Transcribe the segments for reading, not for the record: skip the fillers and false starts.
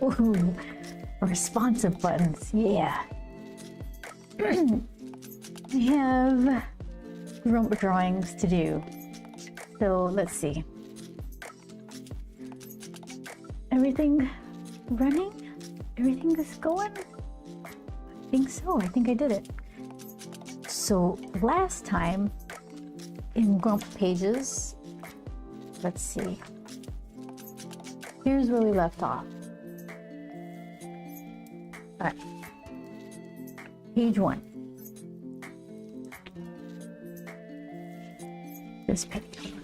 Ooh, responsive buttons, yeah. We have grump drawings to do. So let's see. Everything running? Everything is going? I think so. I think I did it. So last time in grump pages, let's see. Here's where we left off. All right. Page 1. This page.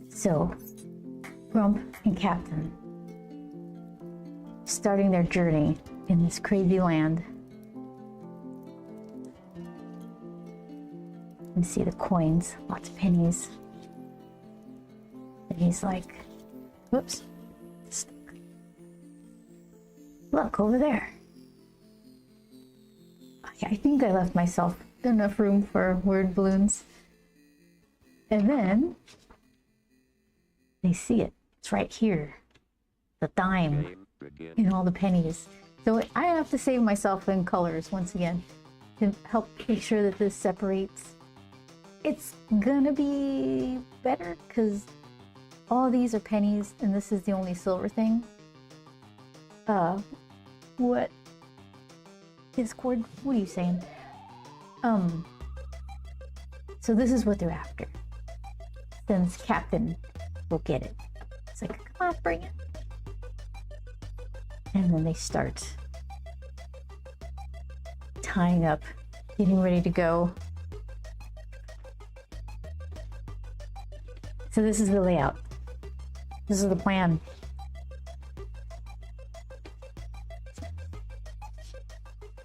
So, Grump and Captain starting their journey in this crazy land. You can see the coins, lots of pennies. And he's like, whoops, stuck. Look over there. I think I left myself enough room for word balloons. And then they see it. It's right here. The dime and all the pennies. So I have to save myself in colors once again to help make sure that this separates. It's gonna be better because all these are pennies and this is the only silver thing. What? Discord? What are you saying? So this is what they're after. Since Captain will get it. It's like, come on, bring it. And then they start tying up, getting ready to go. So this is the layout. This is the plan.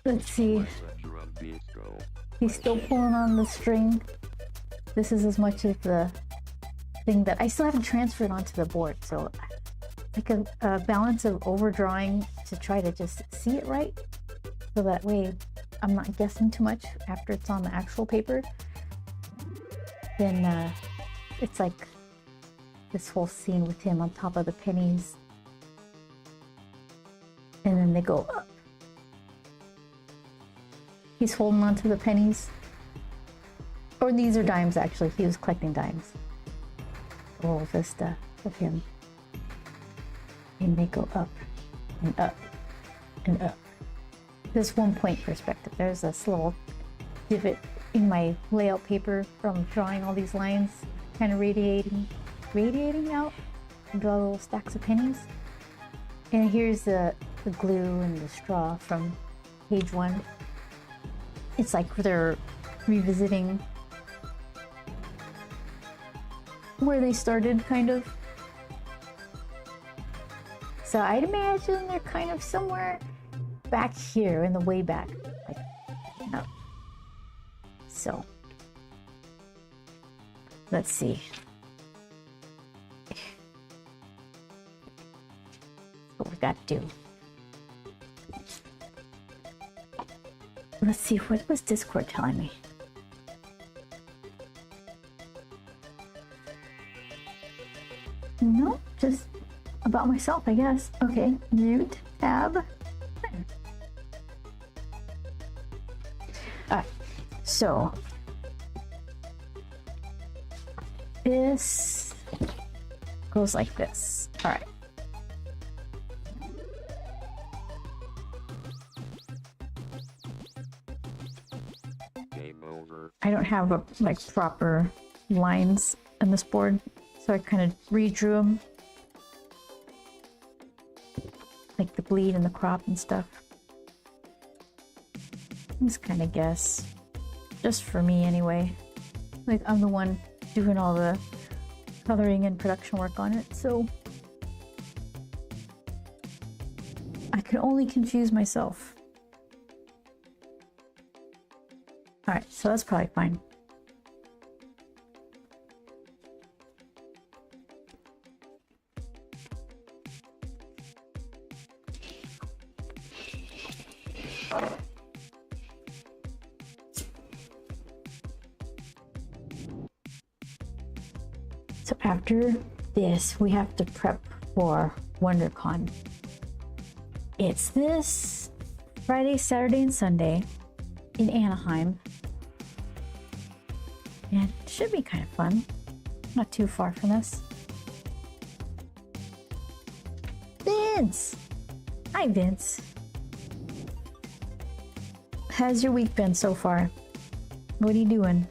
Let's see. He's still pulling on the string. This is as much of the thing that I still haven't transferred onto the board. So like a balance of overdrawing to try to just see it right. So that way I'm not guessing too much after it's on the actual paper. Then it's like this whole scene with him on top of the pennies. And then they go up. He's holding on to the pennies. Or these are dimes, actually. He was collecting dimes. A little vista of him. And they go up and up and up. This 1 point perspective. There's this little divot in my layout paper from drawing all these lines, kind of radiating out and draw little stacks of pennies. And here's the glue and the straw from page 1. It's like they're revisiting where they started, kind of. So I'd imagine they're kind of somewhere back here in the way back. Like, no. So, let's see. What we got to do. Let's see, what was Discord telling me? No, just about myself, I guess. Okay, mute, tab. Alright, so this goes like this. Alright. I don't have like proper lines on this board, so I kind of redrew them, like the bleed and the crop and stuff. Just kind of guess, just for me anyway. Like I'm the one doing all the coloring and production work on it, so I can only confuse myself. Alright, so that's probably fine. So after this, we have to prep for WonderCon. It's this Friday, Saturday, and Sunday in Anaheim. And it should be kind of fun. Not too far from us. Vince! Hi, Vince. How's your week been so far? What are you doing?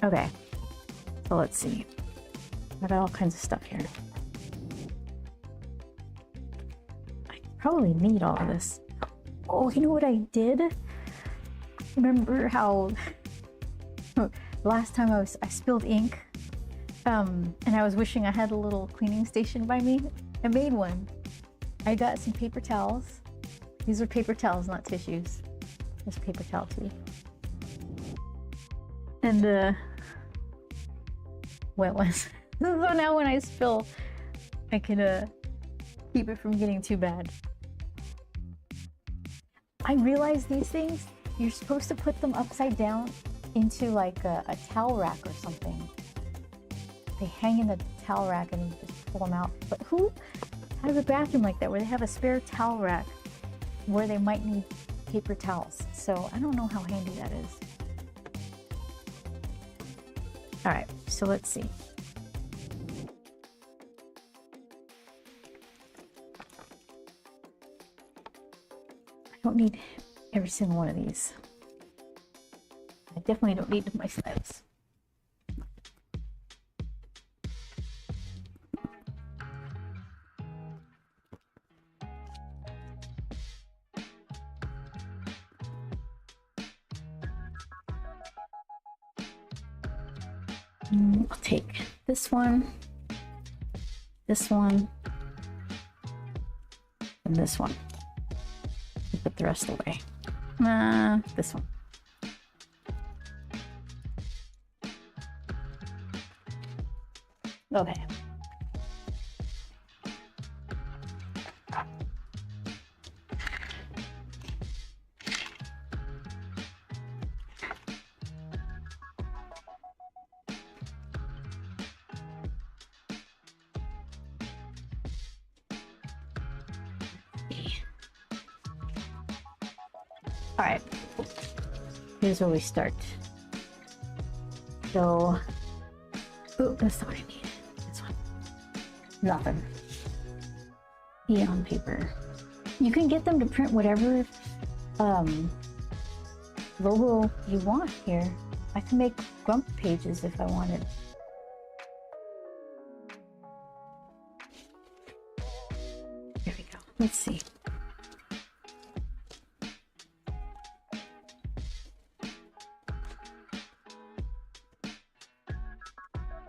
Okay, so let's see. I got all kinds of stuff here. I probably need all of this. Oh, you know what I did? Remember how last time I spilled ink, and I was wishing I had a little cleaning station by me? I made one. I got some paper towels. These are paper towels, not tissues. Just paper towel too. And wet ones. So now when I spill, I can keep it from getting too bad. I realize these things, you're supposed to put them upside down into like a towel rack or something. They hang in the towel rack and you just pull them out. But who has a bathroom like that where they have a spare towel rack where they might need paper towels? So I don't know how handy that is. All right, so let's see. I don't need every single one of these. I definitely don't need my sleds. I'll take this one, and this one. I'll put the rest away. This one. Okay. All right, here's where we start. So, oh, that's not what I need. This one. Nothing. On paper. You can get them to print whatever logo you want here. I can make grump pages if I wanted. There we go. Let's see.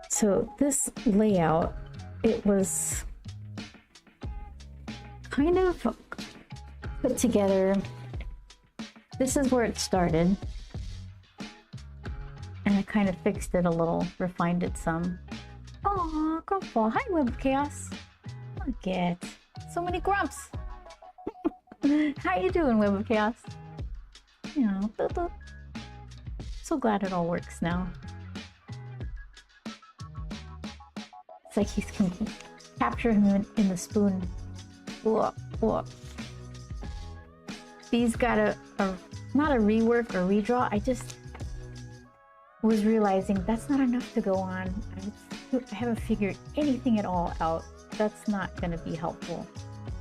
So this layout, it was kind of put together. This is where it started. And I kind of fixed it a little, refined it some. Aw, Grumpa. Hi, Web of Chaos. Look at so many grumps. How you doing, Web of Chaos? You know, boop, boop. So glad it all works now. It's like he's can capture him in the spoon. Whoa, whoa. These got a not a rework or redraw. I just was realizing that's not enough to go on. I haven't figured anything at all out. That's not going to be helpful.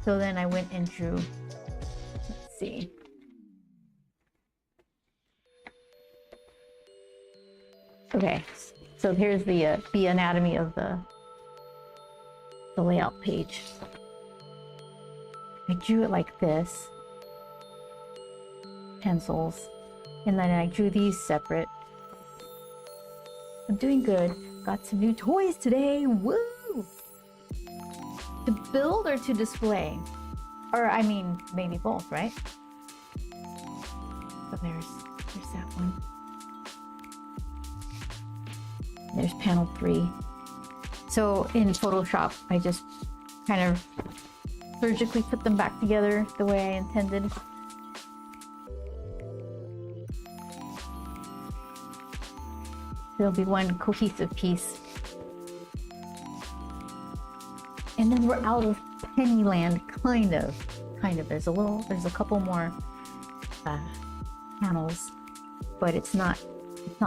So then I went and drew. Let's see. Okay, so here's the anatomy of the layout page. I drew it like this, pencils, and then I drew these separate. I'm doing good. Got some new toys today. Woo! To build or to display? Or I mean, maybe both, right? So there's that one. There's panel 3. So in Photoshop, I just kind of surgically put them back together the way I intended. There'll be one cohesive piece. And then we're out of Pennyland, kind of. There's a couple more panels, but it's not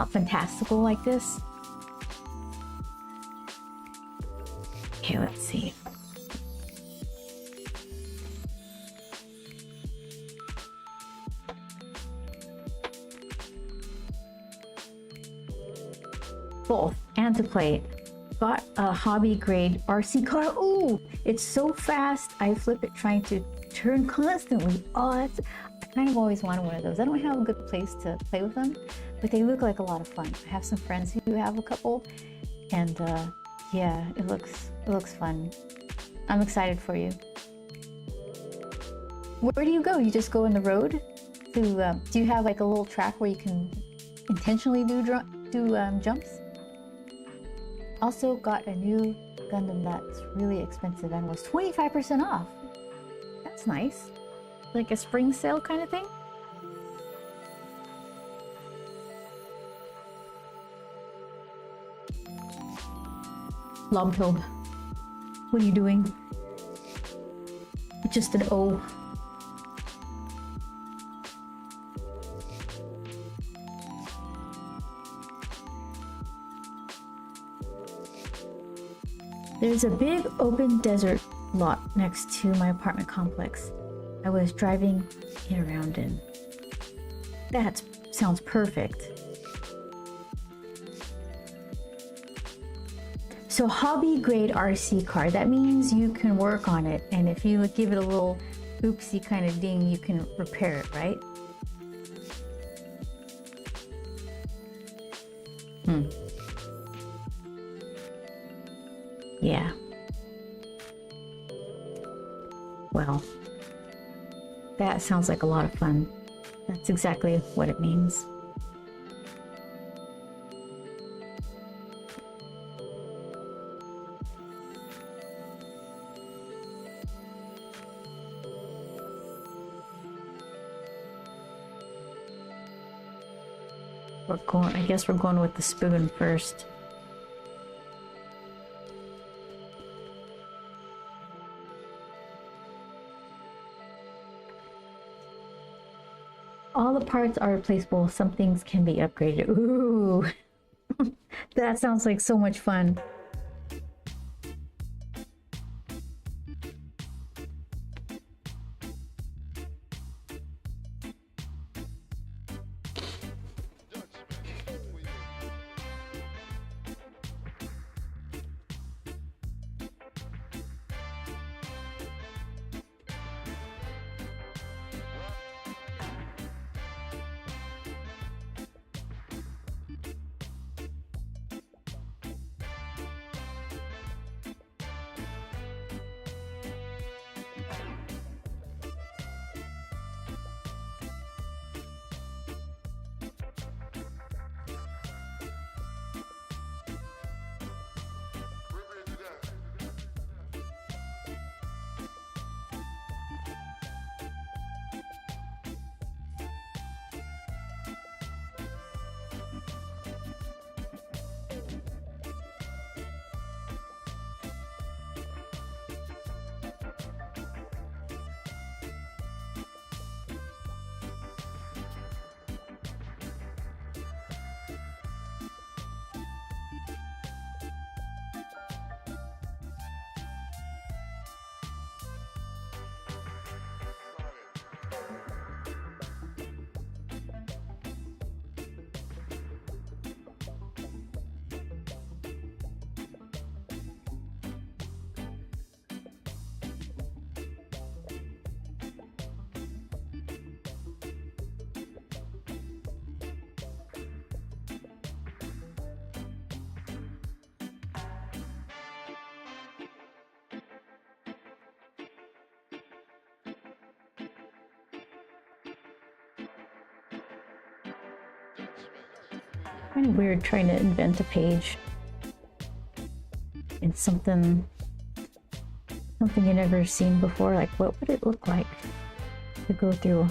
fantastical like this. Okay, let's see. Both, and to play. Got a hobby grade RC car. Ooh, it's so fast. I flip it trying to turn constantly. Oh, I kind of always wanted one of those. I don't have a good place to play with them, but they look like a lot of fun. I have some friends who have a couple, and yeah, it looks fun. I'm excited for you. Where do you go? You just go in the road? Do you have like a little track where you can intentionally do jumps? Also got a new Gundam that's really expensive and was 25% off. That's nice. Like a spring sale kind of thing. Lobtobe, what are you doing? Just an O. There's a big open desert lot next to my apartment complex. I was driving it around in. That sounds perfect. So hobby grade RC car, that means you can work on it, and if you give it a little oopsie kind of ding, you can repair it, right? Yeah. Well, that sounds like a lot of fun. That's exactly what it means. I guess we're going with the spoon first. All the parts are replaceable. Some things can be upgraded. Ooh, that sounds like so much fun. Kind of weird trying to invent a page in something you never seen before. Like, what would it look like to go through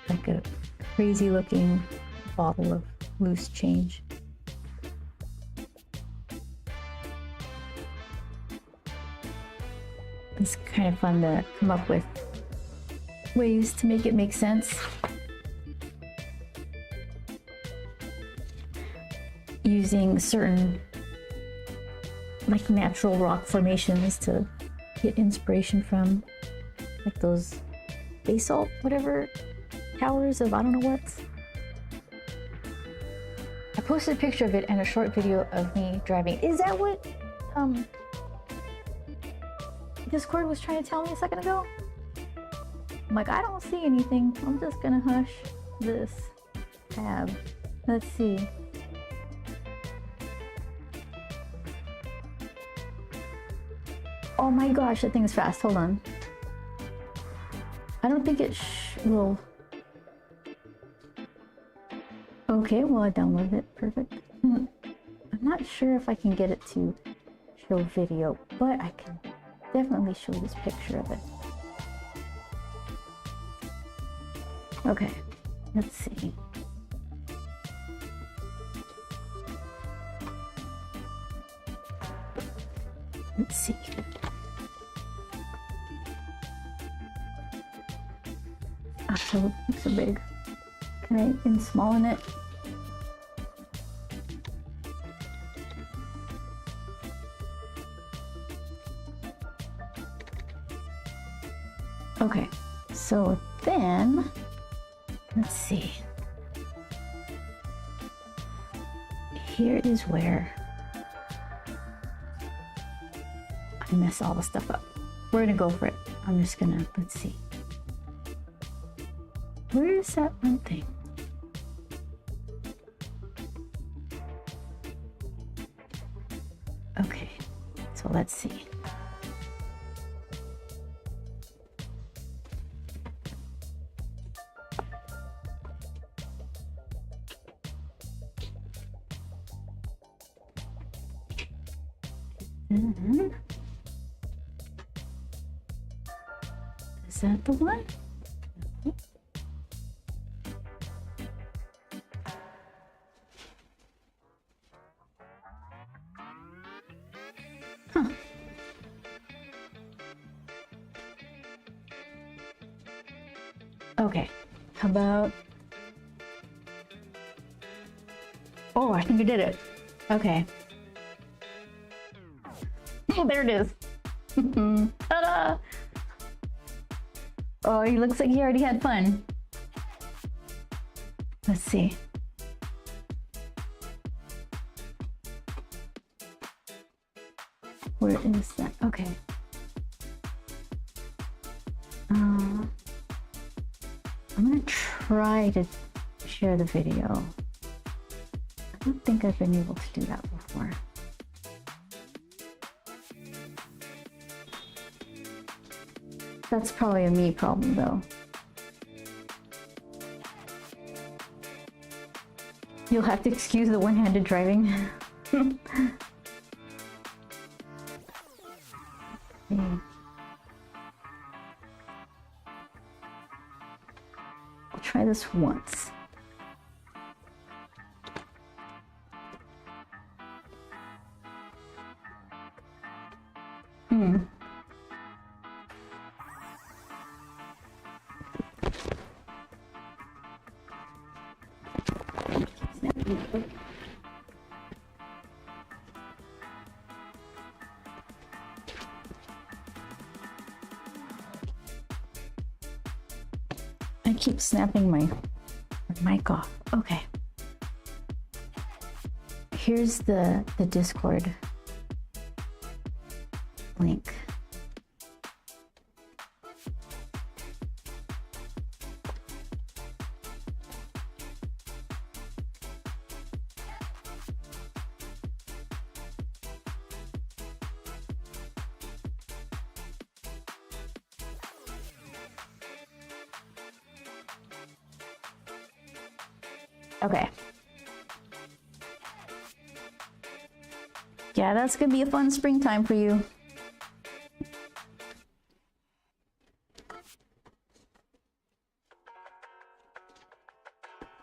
like a crazy looking bottle of loose change? It's kind of fun to come up with ways to make it make sense. Using certain like natural rock formations to get inspiration from, like those basalt whatever towers of I don't know what. I posted a picture of it and a short video of me driving. Is that what Discord was trying to tell me a second ago? I'm like, I don't see anything. I'm just gonna hush this tab. Let's see. Oh my gosh, that thing is fast. Hold on. I don't think it will. Okay, well, I downloaded it. Perfect. I'm not sure if I can get it to show video, but I can definitely show this picture of it. Okay, let's see. Let's see. Ah, so it's so big. Can I smallen it? Okay, so then, let's see. Here is where I mess all the stuff up. We're gonna go for it. I'm just gonna, let's see. Where is that one thing? Okay, so let's see. Is that the one? Huh. Okay, how about... Oh, I think I did it. Okay. Oh, there it is. Ta-da! Oh, he looks like he already had fun. Let's see. Where is that? Okay. I'm gonna try to share the video. I don't think I've been able to do that before. That's probably a me problem though. You'll have to excuse the one-handed driving. Okay. I'll try this once. I keep snapping my mic off. Okay. Here's the Discord link. Okay. Yeah, that's gonna be a fun springtime for you.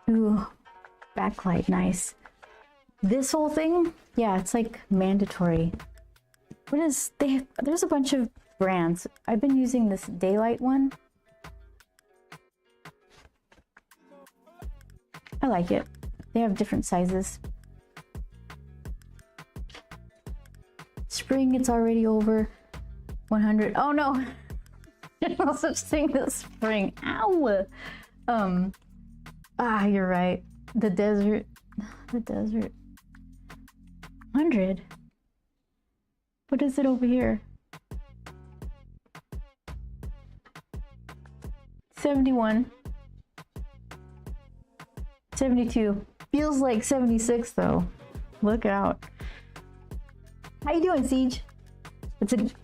Ooh, backlight, nice. This whole thing, yeah, it's like mandatory. What is, there's a bunch of brands. I've been using this Daylight one. I like it. They have different sizes. Spring, it's already over 100. Oh no! There's no such thing as spring. Ow! You're right. The desert. 100. What is it over here? 71. 72. Feels like 76 though. Look out. How you doing, Siege?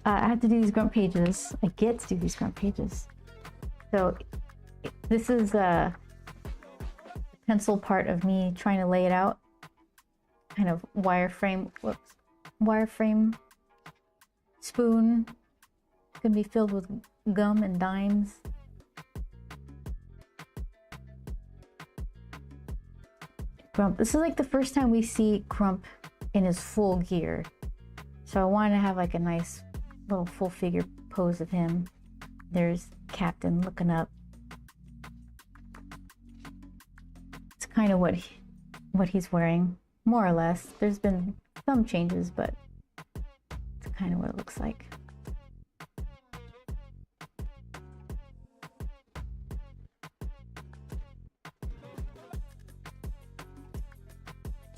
I have to do these grump pages. I get to do these grump pages. So this is a pencil part of me trying to lay it out. Kind of wireframe. Whoops. Wireframe spoon. It's gonna be filled with gum and dimes. Grump. This is like the first time we see Grump in his full gear. So I wanted to have like a nice little full figure pose of him. There's Captain looking up. It's kind of what he's wearing, more or less. There's been some changes, but it's kind of what it looks like.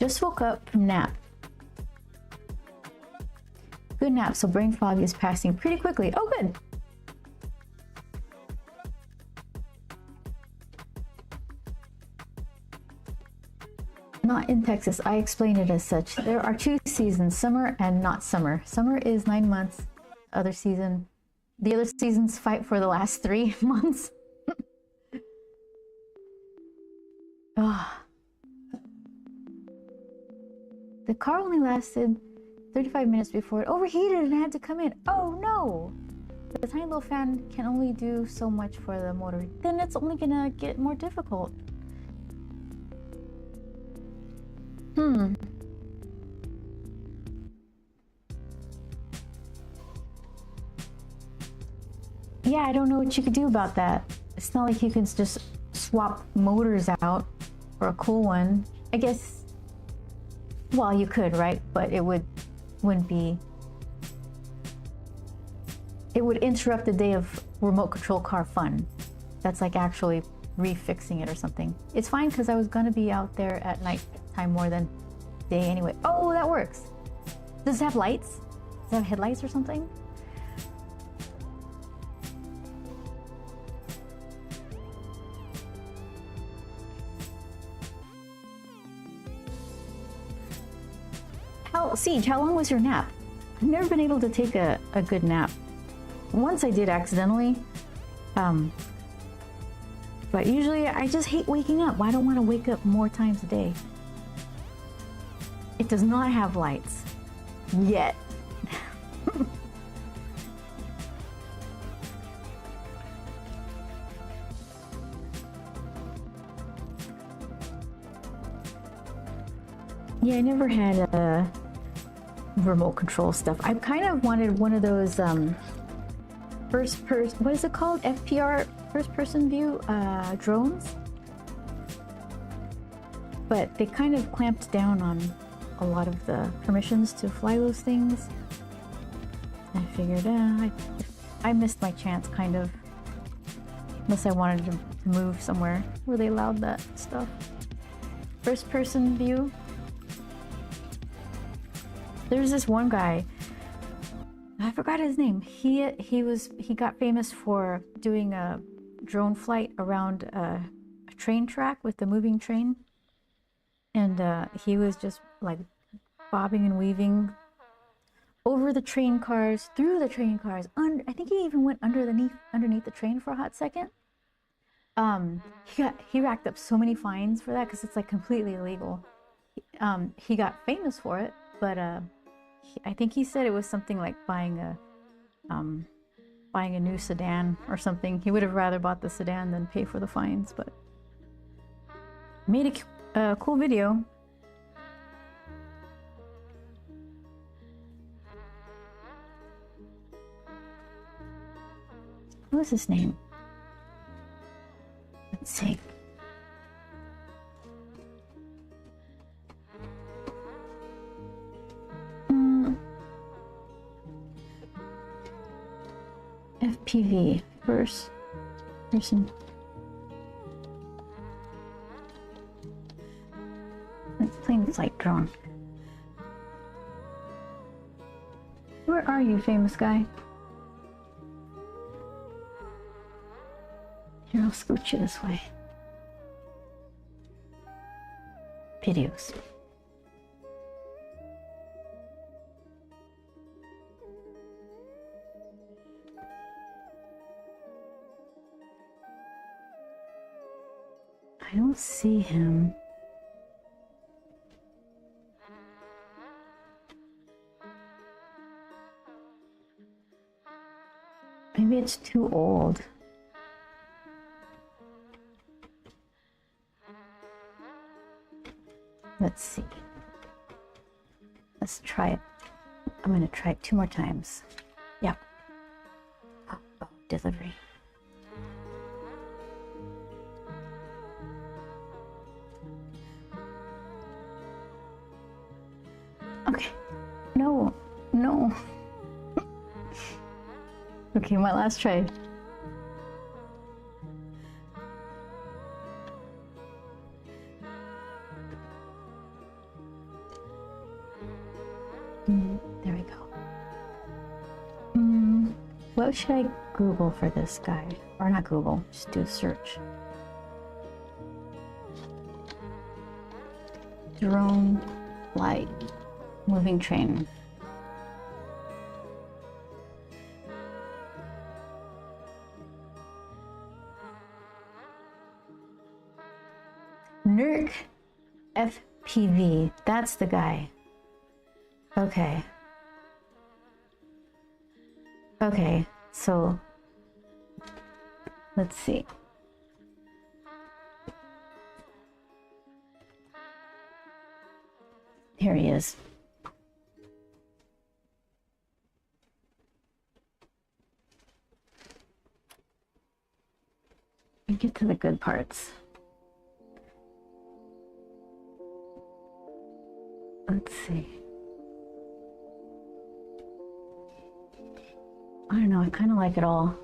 Just woke up from nap. Good nap, so brain fog is passing pretty quickly. Oh, good. Not in Texas. I explained it as such. There are two seasons, summer and not summer. Summer is 9 months. The other seasons fight for the last 3 months. Oh. The car only lasted 35 minutes before it overheated and had to come in. Oh no! The tiny little fan can only do so much for the motor. Then it's only gonna get more difficult. Yeah, I don't know what you could do about that. It's not like you can just swap motors out for a cool one. I guess, well, you could, right? But it wouldn't be. It would interrupt the day of remote control car fun. That's like actually refixing it or something. It's fine because I was gonna be out there at night time more than day anyway. Oh, that works. Does it have lights? Does it have headlights or something? Siege, how long was your nap? I've never been able to take a good nap. Once I did accidentally, but usually I just hate waking up. I don't want to wake up more times a day. It does not have lights yet. Yeah, I never had a remote control stuff. I kind of wanted one of those first person, what is it called? FPR, first person view drones. But they kind of clamped down on a lot of the permissions to fly those things. I figured, I missed my chance kind of. Unless I wanted to move somewhere where they allowed that stuff. First person view. There's this one guy, I forgot his name. He got famous for doing a drone flight around a train track with the moving train, and he was just like bobbing and weaving over the train cars, through the train cars. I think he even went underneath the train for a hot second. He racked up so many fines for that because it's like completely illegal. He got famous for it, but I think he said it was something like buying a new sedan or something. He would have rather bought the sedan than pay for the fines, but made a cool video. What was his name? Let's see. FPV, first person. It's plane flight drone. Where are you, famous guy? Here, I'll scoot you this way. Videos. I don't see him. Maybe it's too old. Let's see. Let's try it. I'm gonna try it 2 more times. Yep. Oh, delivery. Okay. No. Okay, my last try. There we go. What should I Google for this guy? Or not Google, just do a search. Drone flight, moving train. NERC FPV, that's the guy. Okay. Okay, so let's see. Here he is. We get to the good parts. Let's see. I don't know, I kind of like it all.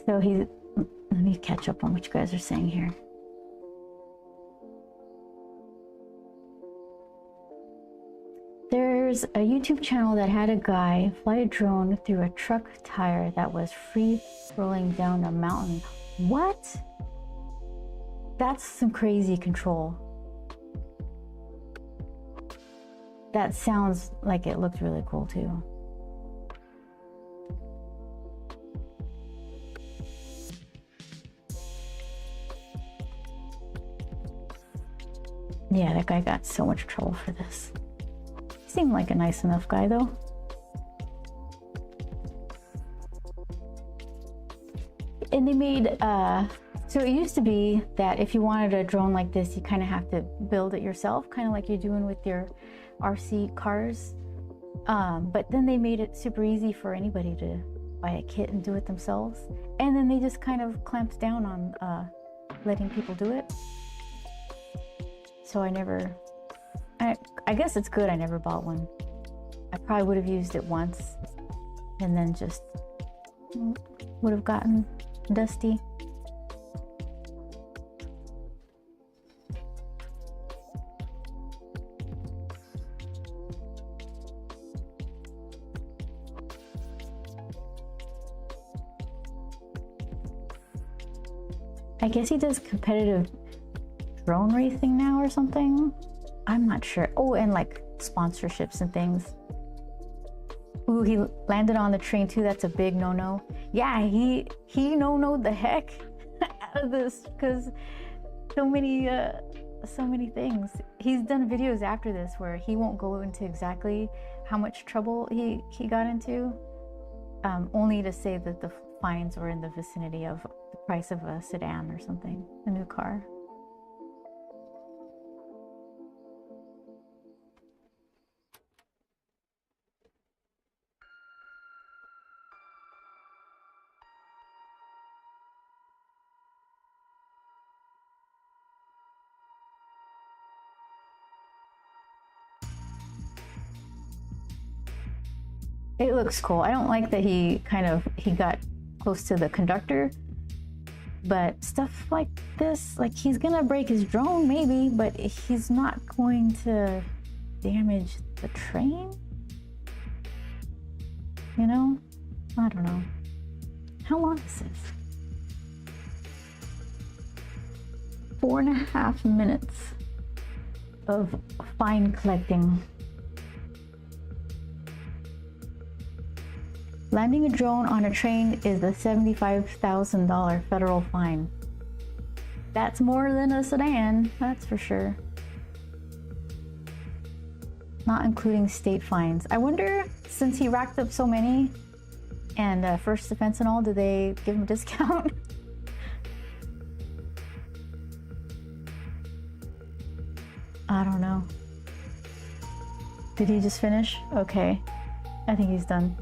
So let me catch up on what you guys are saying here. There's a YouTube channel that had a guy fly a drone through a truck tire that was free rolling down a mountain. What? That's some crazy control. That sounds like it looked really cool too. Yeah, that guy got so much trouble for this. He seemed like a nice enough guy though. And they made, so it used to be that if you wanted a drone like this, you kind of have to build it yourself, kind of like you're doing with your RC cars. But then they made it super easy for anybody to buy a kit and do it themselves. And then they just kind of clamped down on letting people do it. So I guess it's good I never bought one. I probably would have used it once and then just would have gotten dusty. I guess he does competitive drone racing now or something. I'm not sure. Oh, and like sponsorships and things. Ooh, he landed on the train too. That's a big no-no. Yeah, he no-no'd the heck out of this because so many things. He's done videos after this where he won't go into exactly how much trouble he got into, only to say that the fines were in the vicinity of the price of a sedan or something, a new car. It looks cool. I don't like that he got close to the conductor, but stuff like this, like he's gonna break his drone maybe, but he's not going to damage the train? You know? I don't know. How long is this? 4.5 minutes of fine collecting. Landing a drone on a train is a $75,000 federal fine. That's more than a sedan, that's for sure. Not including state fines. I wonder, since he racked up so many, and first offense and all, do they give him a discount? I don't know. Did he just finish? Okay. I think he's done.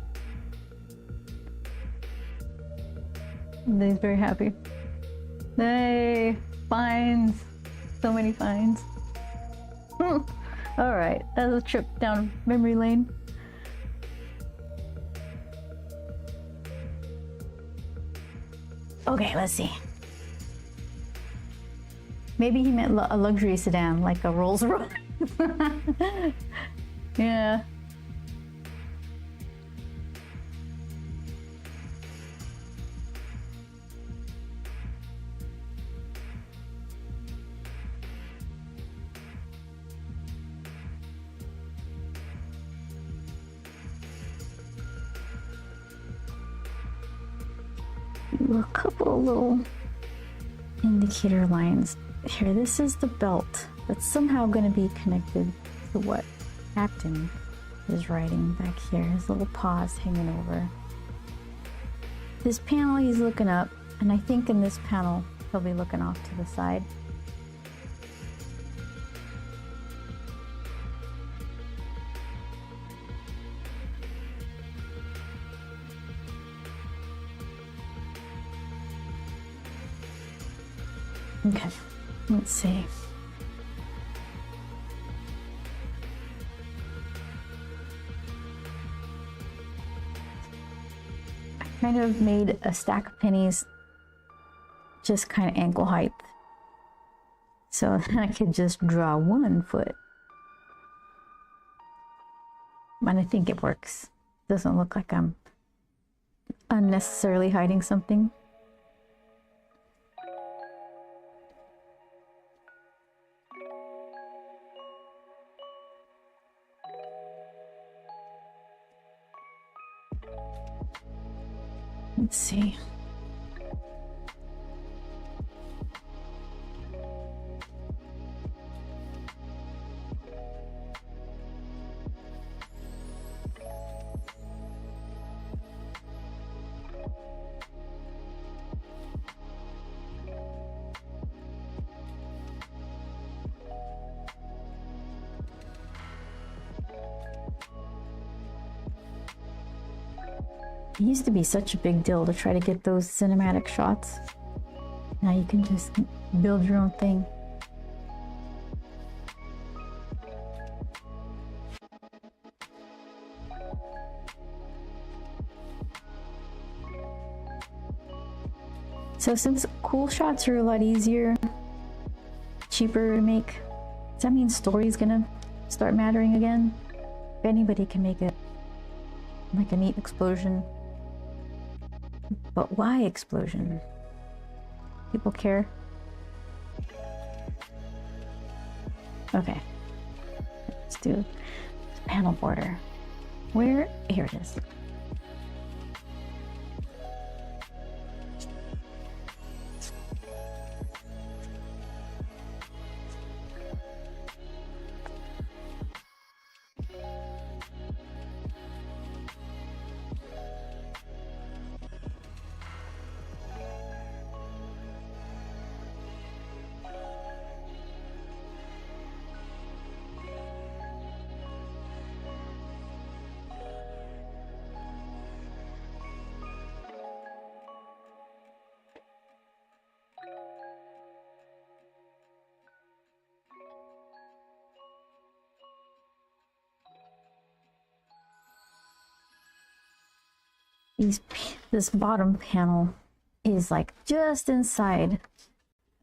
He's very happy. Hey, fines. So many fines. All right, that was a trip down memory lane. Okay, let's see. Maybe he meant a luxury sedan, like a Rolls Royce. Yeah. A couple of little indicator lines. Here, this is the belt that's somehow going to be connected to what Captain is writing back here. His little paws hanging over. This panel, he's looking up, and I think in this panel, he'll be looking off to the side. Okay, let's see. I kind of made a stack of pennies just kind of ankle height, so then I could just draw 1 foot. And I think it works. Doesn't look like I'm unnecessarily hiding something. Let's see. It used to be such a big deal to try to get those cinematic shots. Now you can just build your own thing. So since cool shots are a lot easier, cheaper to make, does that mean story's gonna start mattering again? If anybody can make it like a neat explosion. But why explosion? People care? Okay. Let's do panel border. Where? Here it is. this bottom panel is like just inside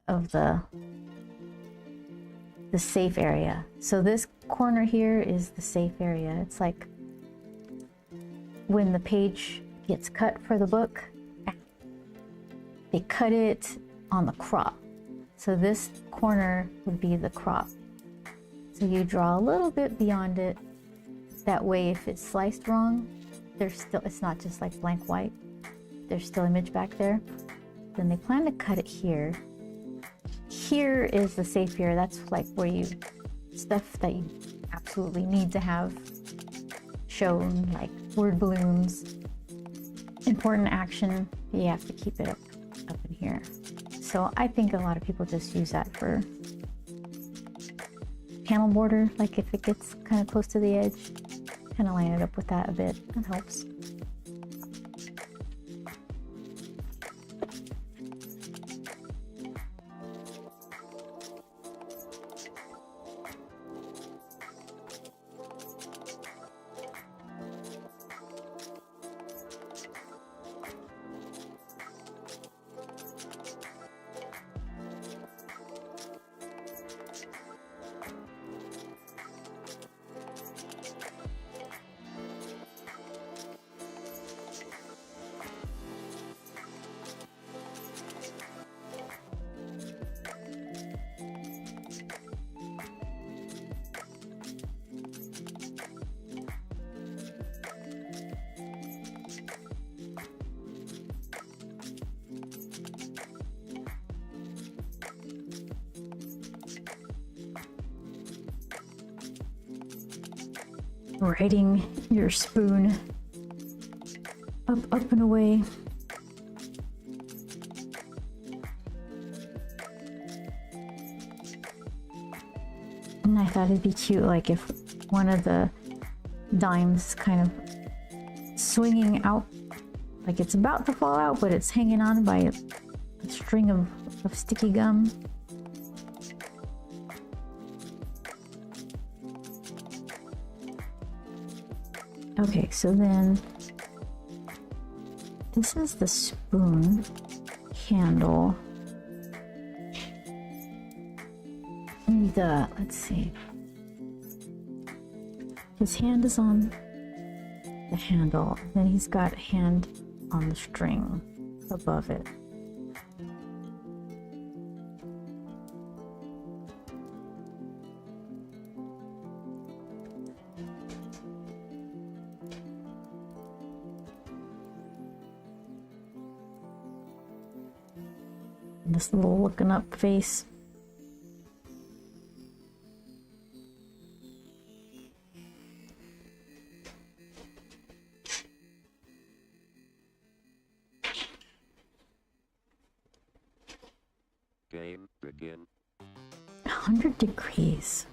of the safe area. So this corner here is the safe area. It's like when the page gets cut for the book, they cut it on the crop. So this corner would be the crop. So you draw a little bit beyond it. That way, if it's sliced wrong, it's not just like blank white. There's still image back there. Then they plan to cut it here. Here is the safe area. That's like where stuff that you absolutely need to have shown, like word balloons, important action. You have to keep it up in here. So I think a lot of people just use that for panel border, like if it gets kind of close to the edge, kind of line it up with that a bit. That helps. Riding your spoon up and away. And I thought it'd be cute, like if one of the dimes kind of swinging out, like it's about to fall out, but it's hanging on by a string of sticky gum. Okay, so then this is the spoon handle. And let's see. His hand is on the handle, then he's got a hand on the string above it. This little looking up face. Game begin. 100 degrees.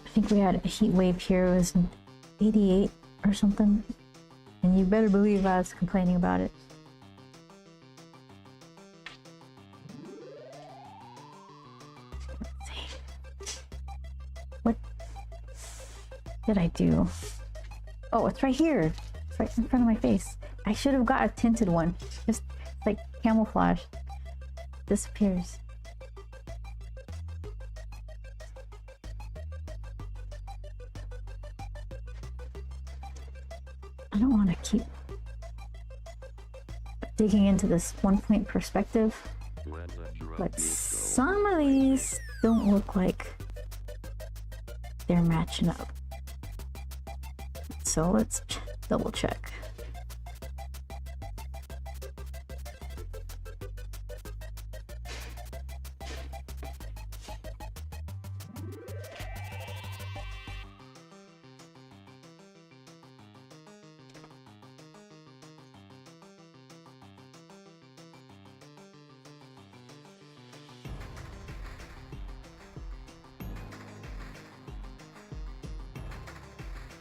I think we had a heat wave here. It was 88 or something. And you better believe I was complaining about it. Let's see. What did I do? Oh, it's right here. It's right in front of my face. I should have got a tinted one. Just like camouflage. Disappears. I don't want to keep digging into this one-point perspective, but some of these don't look like they're matching up. So let's double check.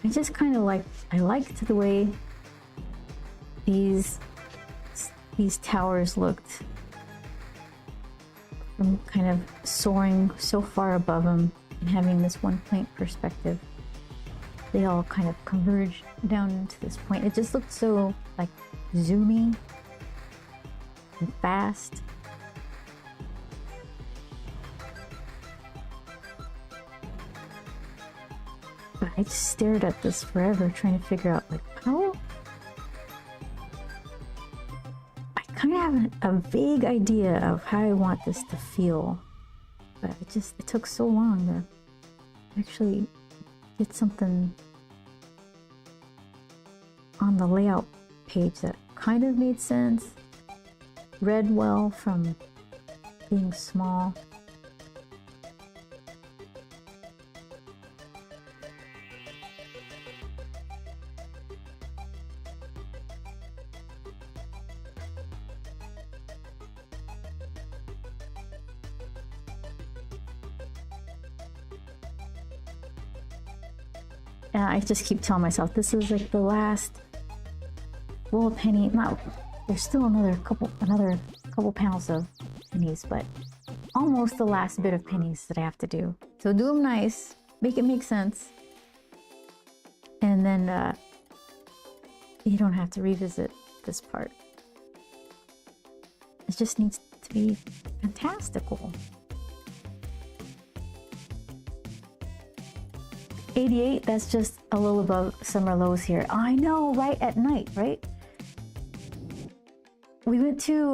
I just kind of I liked the way these towers looked from kind of soaring so far above them. and having this one plank perspective, they all kind of converge down into this point. It just looked so like zoomy and fast. But I just stared at this forever, trying to figure out like how. I kind of have a vague idea of how I want this to feel, but it took so long to actually get something on the layout page that kind of made sense, read well from being small. And I just keep telling myself this is like the last roll of penny. Not, there's still another couple panels of pennies, but almost the last bit of pennies that I have to do. So do them nice, make it make sense, and then you don't have to revisit this part. It just needs to be fantastical. 88, that's just a little above summer lows here. I know, right at night, right? We went to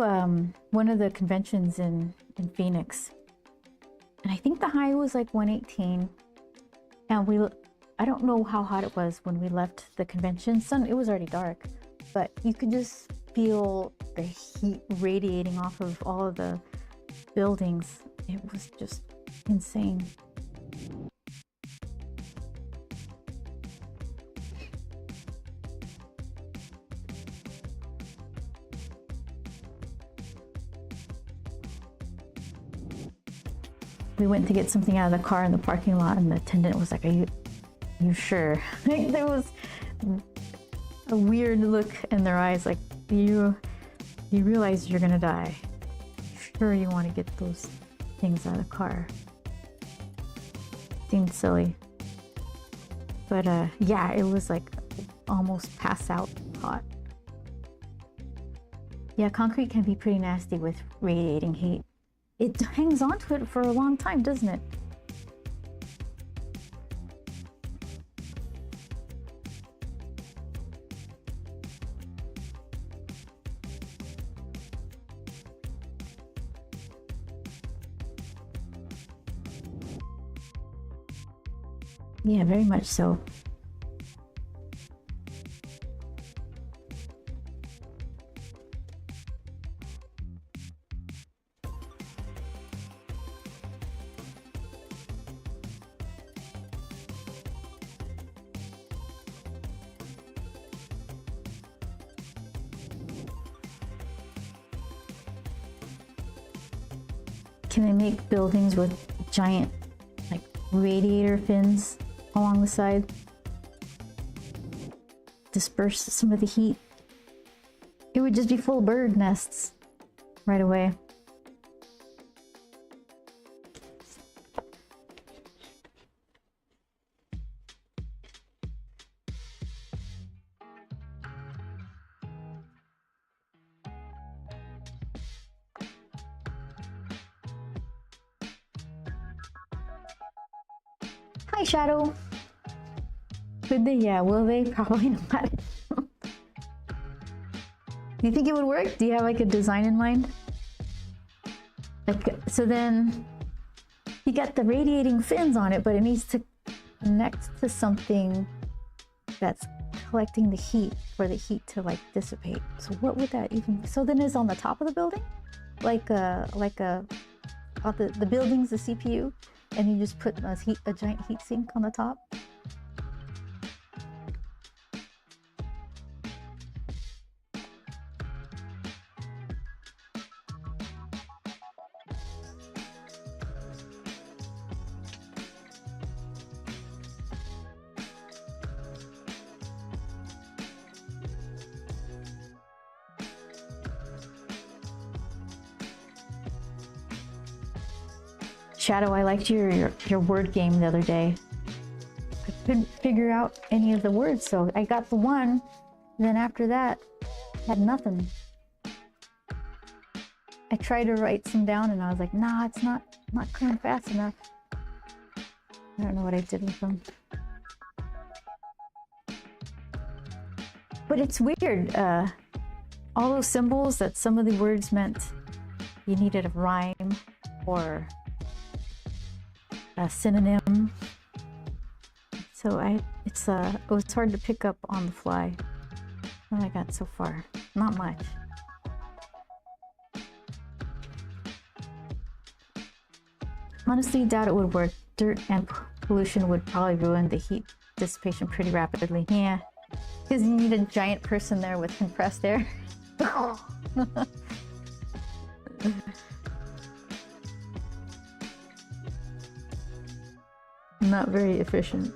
one of the conventions in Phoenix, and I think the high was like 118. And I don't know how hot it was when we left the convention. It was already dark, but you could just feel the heat radiating off of all of the buildings. It was just insane. We went to get something out of the car in the parking lot, and the attendant was like, "Are you sure?" Like, there was a weird look in their eyes, like, you realize you're gonna die. Sure, you want to get those things out of the car. Seemed silly, but yeah, it was like almost pass out hot. Yeah, concrete can be pretty nasty with radiating heat. It hangs on to it for a long time, doesn't it? Yeah, very much so. Can they make buildings with giant, like, radiator fins along the side? Disperse some of the heat. It would just be full of bird nests right away. Hi, Shadow. Could they? Yeah, will they? Probably not. Do you think it would work? Do you have like a design in mind? Like, so then you got the radiating fins on it, but it needs to connect to something that's collecting the heat for the heat to like dissipate. So what would that even? So then it's on the top of the building, the building's the CPU. And you just put a giant heat sink on the top. Shadow, I liked your word game the other day. I couldn't figure out any of the words, so I got the one. Then after that, had nothing. I tried to write some down, and I was like, nah, it's not coming fast enough. I don't know what I did with them. But it's weird. All those symbols that some of the words meant you needed a rhyme or a synonym. So it was hard to pick up on the fly. What I got so far? Not much. Honestly, doubt it would work. Dirt and pollution would probably ruin the heat dissipation pretty rapidly. Yeah, because you need a giant person there with compressed air. Not very efficient.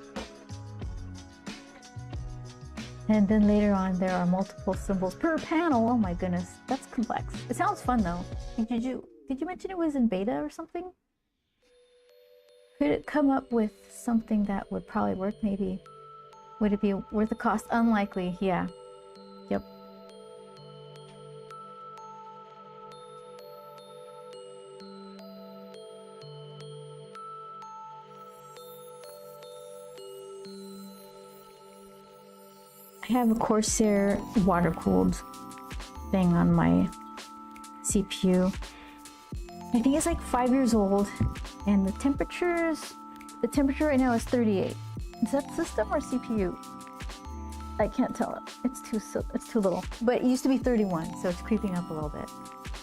And then later on, there are multiple symbols per panel. Oh my goodness, that's complex. It sounds fun though. Did you mention it was in beta or something? Could it come up with something that would probably work maybe? Would it be worth the cost? Unlikely, yeah. Yep. I have a Corsair water-cooled thing on my CPU. I think it's like 5 years old, and the temperature right now is 38. Is that system or CPU? I can't tell. It's too little. But it used to be 31, so it's creeping up a little bit.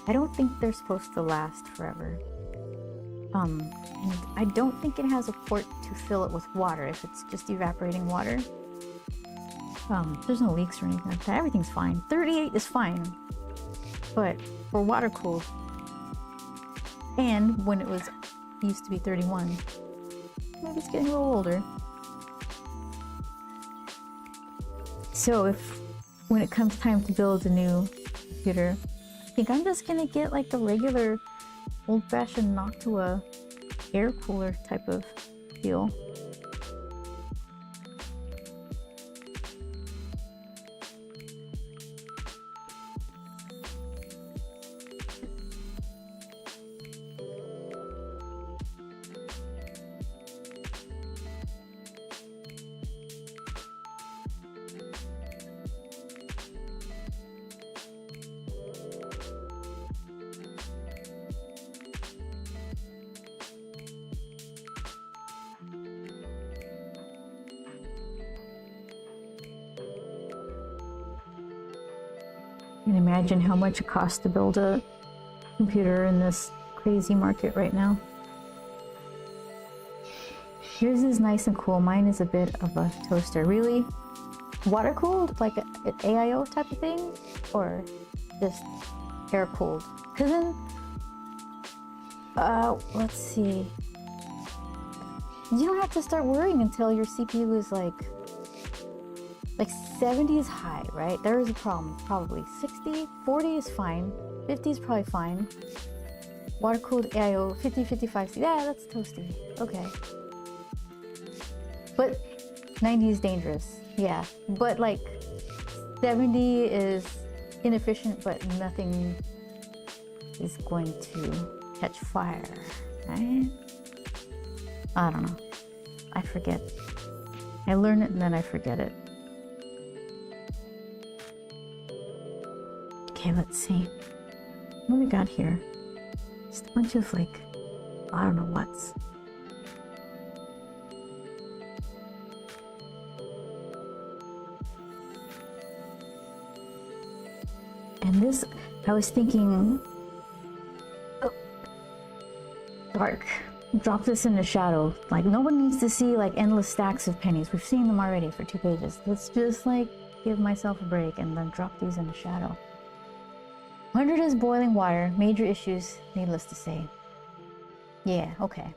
I don't think they're supposed to last forever. And I don't think it has a port to fill it with water if it's just evaporating water. There's no leaks or anything like that. Everything's fine. 38 is fine, but for water cooled, and when it used to be 31, maybe it's getting a little older. So when it comes time to build a new computer, I think I'm just gonna get like a regular old-fashioned Noctua air cooler type of deal. You can imagine how much it costs to build a computer in this crazy market right now. Yours is nice and cool. Mine is a bit of a toaster. Really? Water cooled? Like an AIO type of thing? Or just air cooled? Because then, let's see. You don't have to start worrying until your CPU is like 70 is high, right? There is a problem, probably. 60, 40 is fine. 50 is probably fine. Water-cooled AIO, 50, 55, yeah, that's toasty. Okay. But 90 is dangerous, yeah. But like 70 is inefficient, but nothing is going to catch fire, right? I don't know. I forget. I learn it and then I forget it. Okay, let's see. What do we got here? Just a bunch of like, I don't know what's. And this, I was thinking, oh, dark. Drop this in the shadow. Like, no one needs to see like endless stacks of pennies. We've seen them already for 2 pages. Let's just like give myself a break and then drop these in the shadow. 100 is boiling water. Major issues, needless to say. Yeah, okay.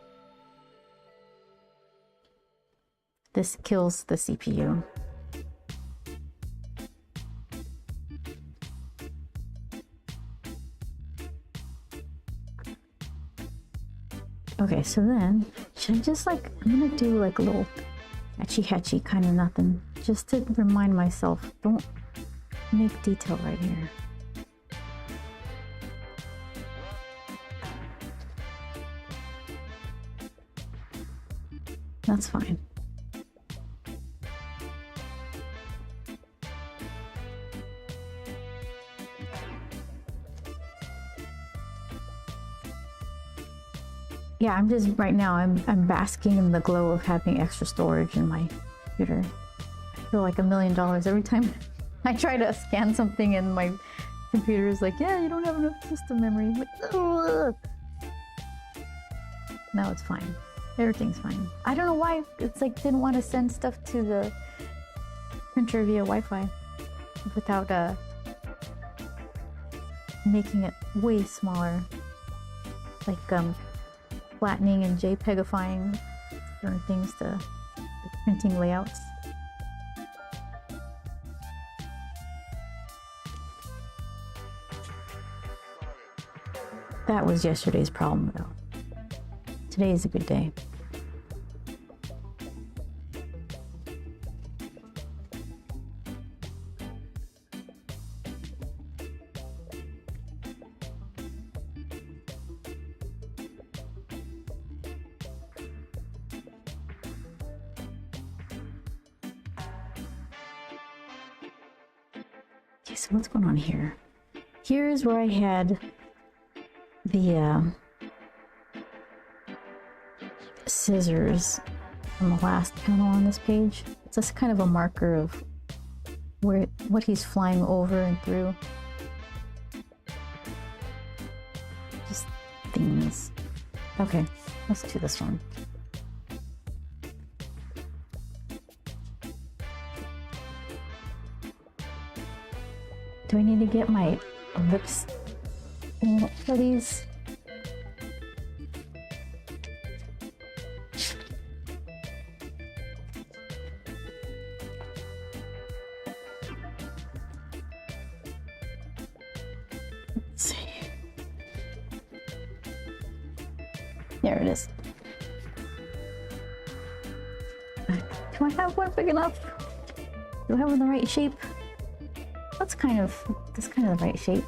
This kills the CPU. Okay, Okay, so then, should I just like, I'm gonna do like a little hatchy kind of nothing, just to remind myself, don't make detail right here. That's fine. Yeah, I'm just, right now, I'm basking in the glow of having extra storage in my computer. I feel like $1 million every time I try to scan something and my computer is like, yeah, you don't have enough system memory. I'm like, ugh. No, it's fine. Everything's fine. I don't know why it's like didn't want to send stuff to the printer via Wi-Fi without making it way smaller. Like flattening and JPEGifying certain things to the printing layouts. That was yesterday's problem though. Today is a good day. Okay, so what's going on here? Here's where I had the scissors on the last panel on this page. It's just kind of a marker of what he's flying over and through. Just things. Okay, let's do this one. Do I need to get my lips for these? Let's see. There it is. Do I have one big enough? Do I have one the right shape? That's kind of the right shape.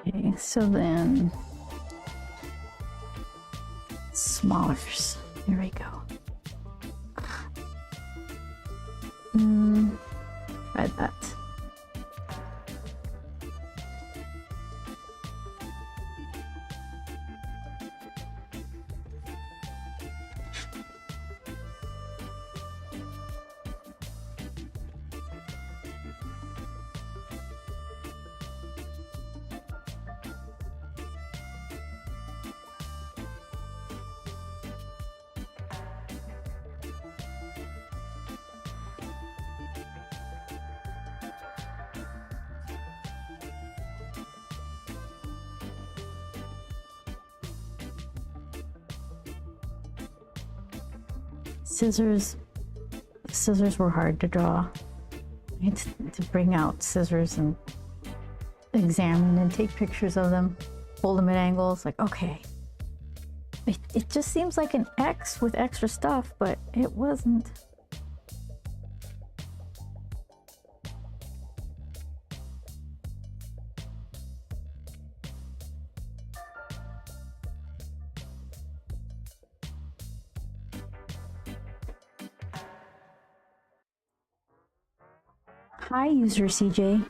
Okay, so then smallers. There we go. Try that. Scissors were hard to draw. I had to bring out scissors and examine and take pictures of them, hold them at angles, like, okay. It just seems like an X with extra stuff, but it wasn't. Hi, user CJ.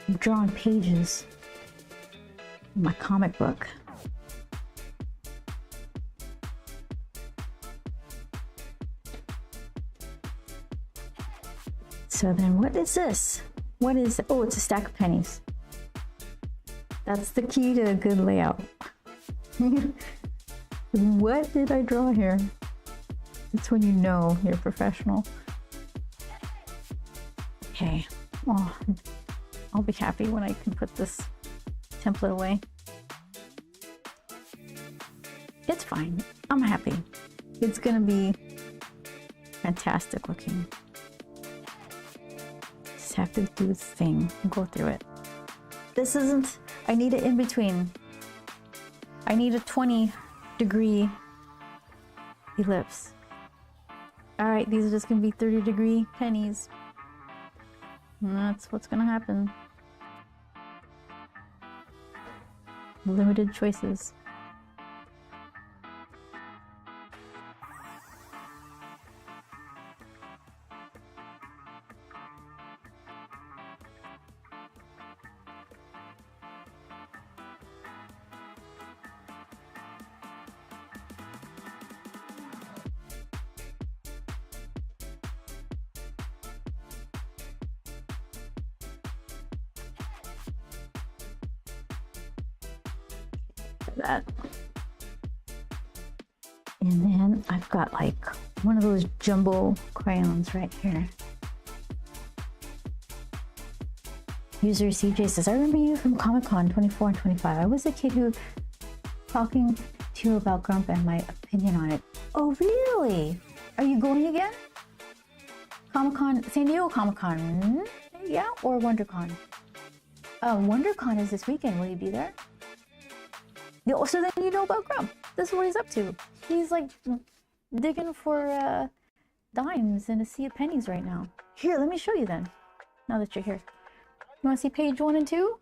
I'm drawing pages in my comic book. So then what is this? What is, oh, it's a stack of pennies. That's the key to a good layout. What did I draw here? That's when you know you're a professional. Okay, oh, I'll be happy when I can put this template away. It's fine, I'm happy. It's gonna be fantastic looking. Just have to do this thing and go through it. This isn't, I need it in between. I need a 20-degree ellipse. All right, these are just gonna be 30-degree pennies. And that's what's gonna happen. Limited choices. That. And then I've got like one of those jumbo crayons right here. User CJ says, I remember you from Comic-Con 24 and 25. I was the kid who talking to you about Grump and my opinion on it. Oh, really? Are you going again? Comic-Con, San Diego Comic-Con, yeah, or WonderCon? WonderCon is this weekend. Will you be there? So then you know about Grump. This is what he's up to. He's like digging for dimes in a sea of pennies right now. Here, let me show you then, now that you're here. You want to see page 1 and 2?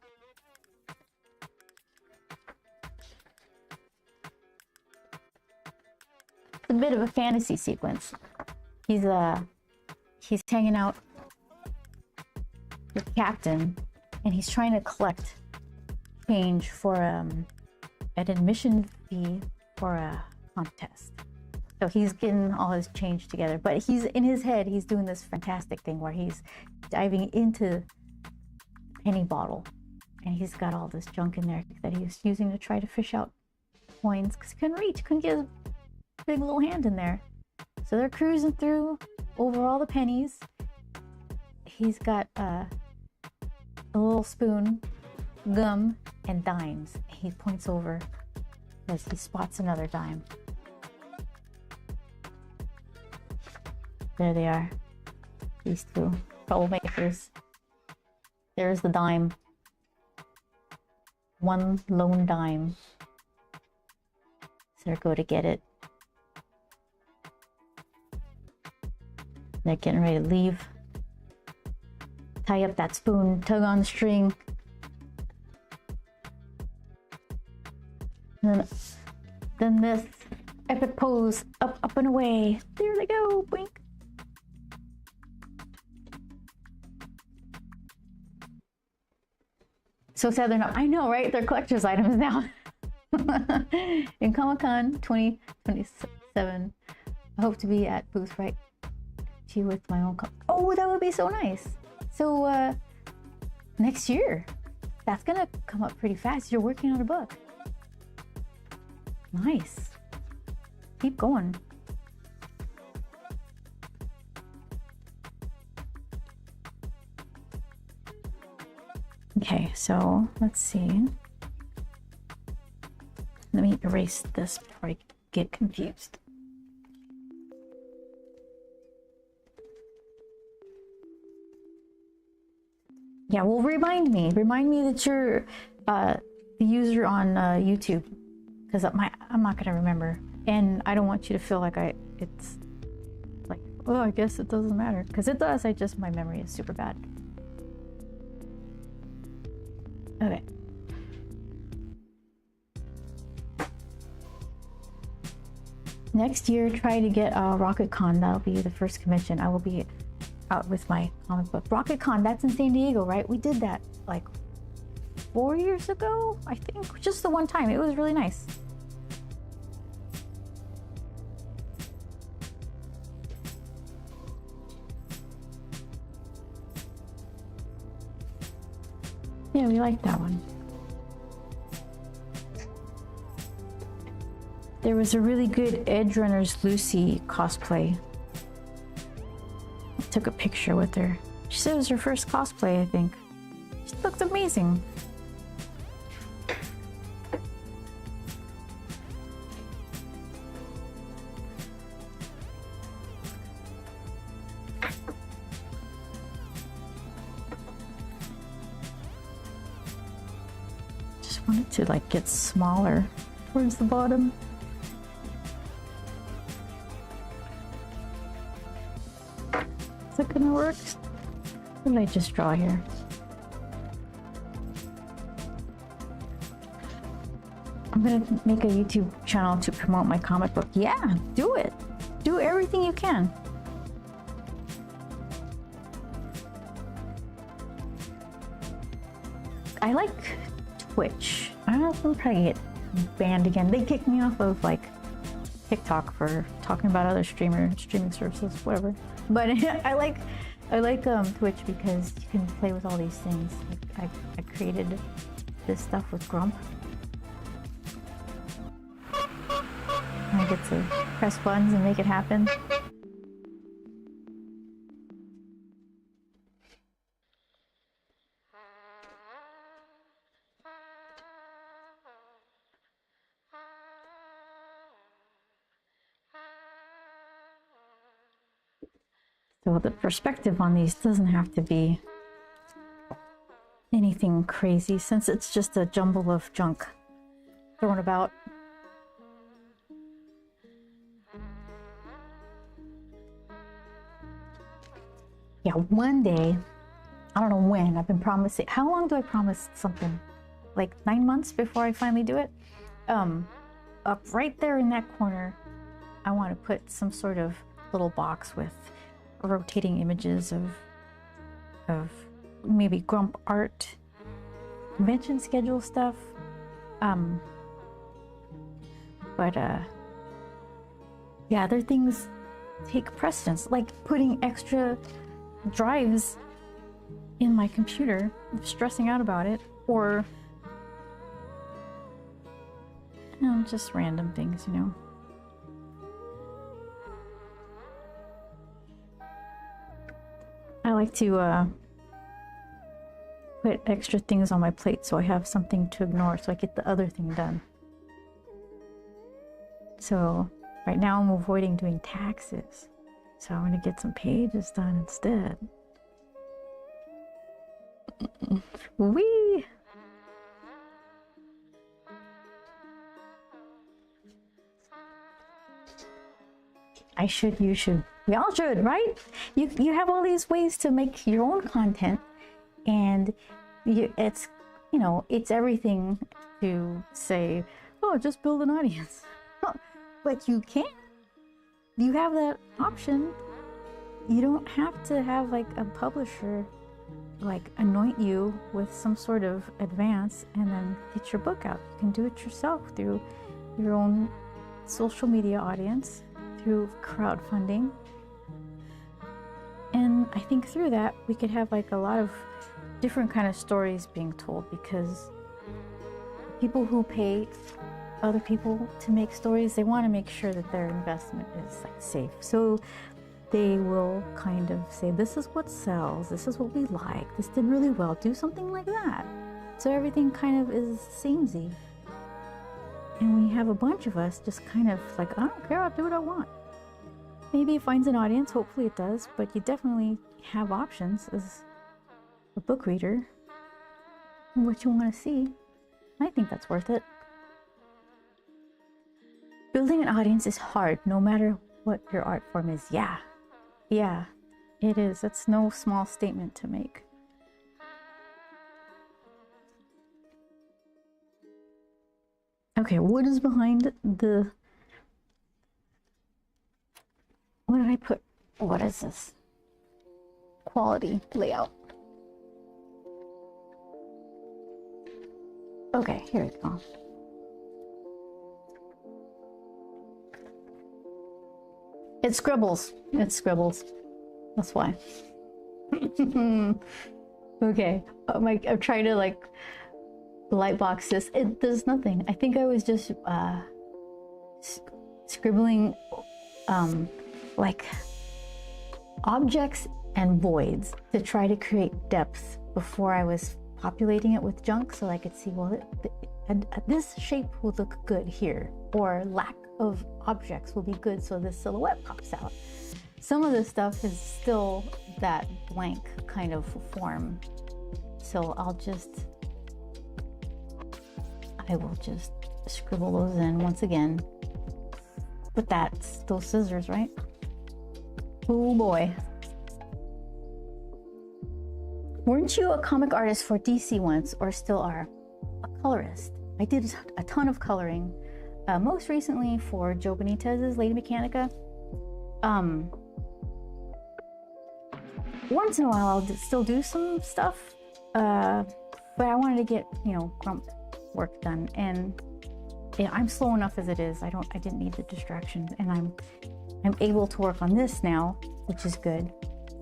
It's a bit of a fantasy sequence. He's hanging out with Captain, and he's trying to collect change for an admission fee for a contest. So he's getting all his change together, but he's in his head, he's doing this fantastic thing where he's diving into penny bottle, and he's got all this junk in there that he's using to try to fish out coins because he couldn't reach, couldn't get his big little hand in there. So they're cruising through over all the pennies. He's got a little spoon, gum, and dimes. He points over as he spots another dime. There they are, these two troublemakers. There's the dime. One lone dime. So they go to get it. They're getting ready to leave. Tie up that spoon, tug on the string. And then this epic pose, up, up and away. There they go, boink. So sad they're not, I know, right? They're collector's items now. In Comic-Con 2027, I hope to be at booth right to you with my own oh, that would be so nice. So next year, that's gonna come up pretty fast. You're working on a book. Nice. Keep going. Okay, so let's see. Let me erase this before I get confused. Yeah, well, remind me that you're the user on YouTube, because I'm not gonna remember, and I don't want you to feel like it's like, oh, I guess it doesn't matter, because it does. My memory is super bad. Okay. Next year, try to get RocketCon. That'll be the first convention. I will be out with my comic book. RocketCon, that's in San Diego, right? We did that like 4 years ago, I think. Just the one time. It was really nice. Yeah, we like that one. There was a really good Edge Runners Lucy cosplay. I took a picture with her. She said it was her first cosplay, I think. She looked amazing. Just wanted to like get smaller towards the bottom. Is that gonna work? What did I just draw here? I'm gonna make a YouTube channel to promote my comic book. Yeah, do it. Do everything you can. I like Twitch. I don't know if I'm probably get banned again. They kicked me off of like TikTok for talking about other streaming services, whatever. But I like Twitch because you can play with all these things. Like I created this stuff with Grump. And I get to press buttons and make it happen. So the perspective on these doesn't have to be anything crazy, since it's just a jumble of junk thrown about. Yeah, one day, I don't know when, I've been promising, how long do I promise something? Like 9 months before I finally do it? Up right there in that corner, I want to put some sort of little box with rotating images of maybe Grump art, convention schedule stuff. Yeah, other things take precedence, like putting extra drives in my computer, stressing out about it, or just random things, you know. I like to put extra things on my plate so I have something to ignore, so I get the other thing done. So right now I'm avoiding doing taxes, so I'm gonna get some pages done instead. Whee! I should, you should, we all should, right? You have all these ways to make your own content, and it's, you know, it's everything to say, oh, just build an audience. But you can. You have that option. You don't have to have like a publisher like anoint you with some sort of advance and then get your book out. You can do it yourself through your own social media audience, through crowdfunding. And I think through that we could have like a lot of different kind of stories being told, because people who pay other people to make stories, they want to make sure that their investment is like safe. So they will kind of say, this is what sells, this is what we like, this did really well, do something like that. So everything kind of is samey. And when you have a bunch of us just kind of like, I don't care, I'll do what I want. Maybe it finds an audience, hopefully it does, but you definitely have options as a book reader, what you want to see. I think that's worth it. Building an audience is hard, no matter what your art form is. Yeah, it is. That's no small statement to make. Okay, what is behind the... What did I put? What is this? Quality layout. Okay, here we go. It scribbles. It scribbles. That's why. Okay, I'm trying to like light box this. It does nothing. I think I was just scribbling like objects and voids to try to create depth before I was populating it with junk, so I could see, well, this shape will look good here, or lack of objects will be good so this silhouette pops out. Some of this stuff is still that blank kind of form, so I will just scribble those in once again. But that's those scissors, right? Oh boy. Weren't you a comic artist for DC once, or still are? A colorist. I did a ton of coloring, most recently for Joe Benitez's Lady Mechanica. Once in a while I'll still do some stuff, but I wanted to get, grump work done, and yeah, I'm slow enough as it is. I didn't need the distraction, and I'm able to work on this now, which is good.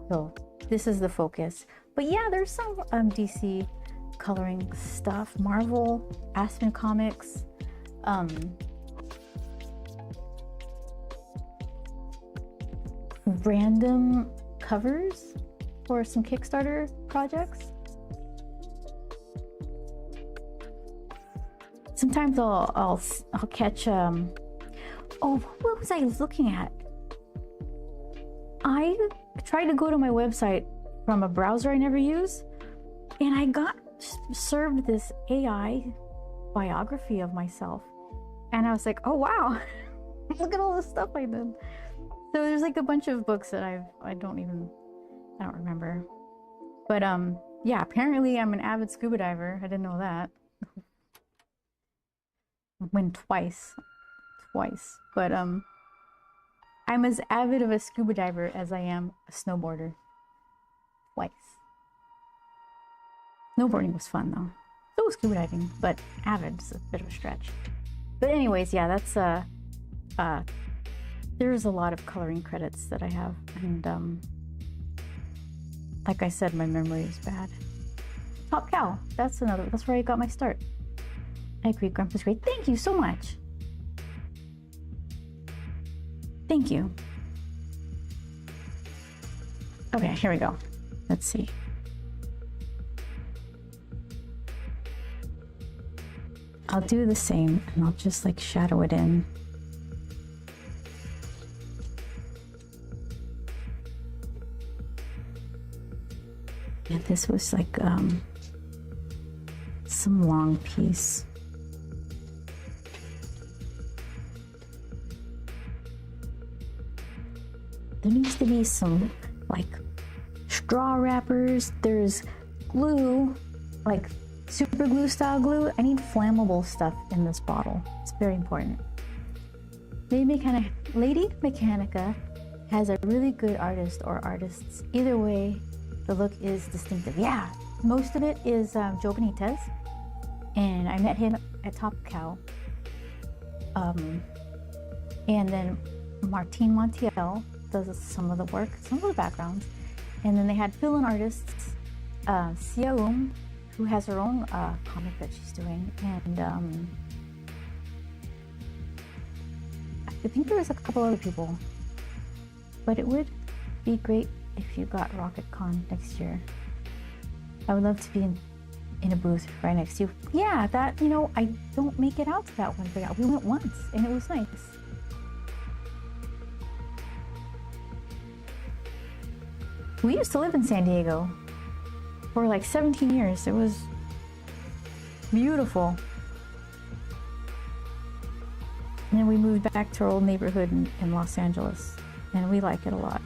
So this is the focus. But yeah, there's some DC coloring stuff, Marvel, Aspen Comics, random covers for some Kickstarter projects. Sometimes I'll catch oh, what was I looking at? I tried to go to my website from a browser I never use, and I got served this AI biography of myself, and I was like, oh wow, look at all the stuff I did. So there's like a bunch of books that I don't remember, but yeah, apparently I'm an avid scuba diver. I didn't know that. Went twice, but I'm as avid of a scuba diver as I am a snowboarder. Twice. Snowboarding was fun though. So was scuba diving, but avid's a bit of a stretch. But anyways, yeah, that's there's a lot of coloring credits that I have, and like I said, my memory is bad. Top Cow, that's where I got my start. I agree, Grump is great. Thank you so much. Thank you. Okay, here we go. Let's see. I'll do the same, and I'll just like shadow it in. And this was like some long piece. There needs to be some like straw wrappers. There's glue, like super glue style glue. I need flammable stuff in this bottle. It's very important. Lady Mechanica has a really good artist or artists. Either way, the look is distinctive. Yeah, most of it is Joe Benitez, and I met him at Top Cow. And then Martine Montiel does some of the work, some of the backgrounds. And then they had fill-in artists, Sia who has her own comic that she's doing. And I think there was a couple other people. But it would be great if you got RocketCon next year. I would love to be in a booth right next to you. Yeah, that, I don't make it out to that one, but we went once and it was nice. We used to live in San Diego for like 17 years. It was beautiful. And then we moved back to our old neighborhood in Los Angeles, and we like it a lot.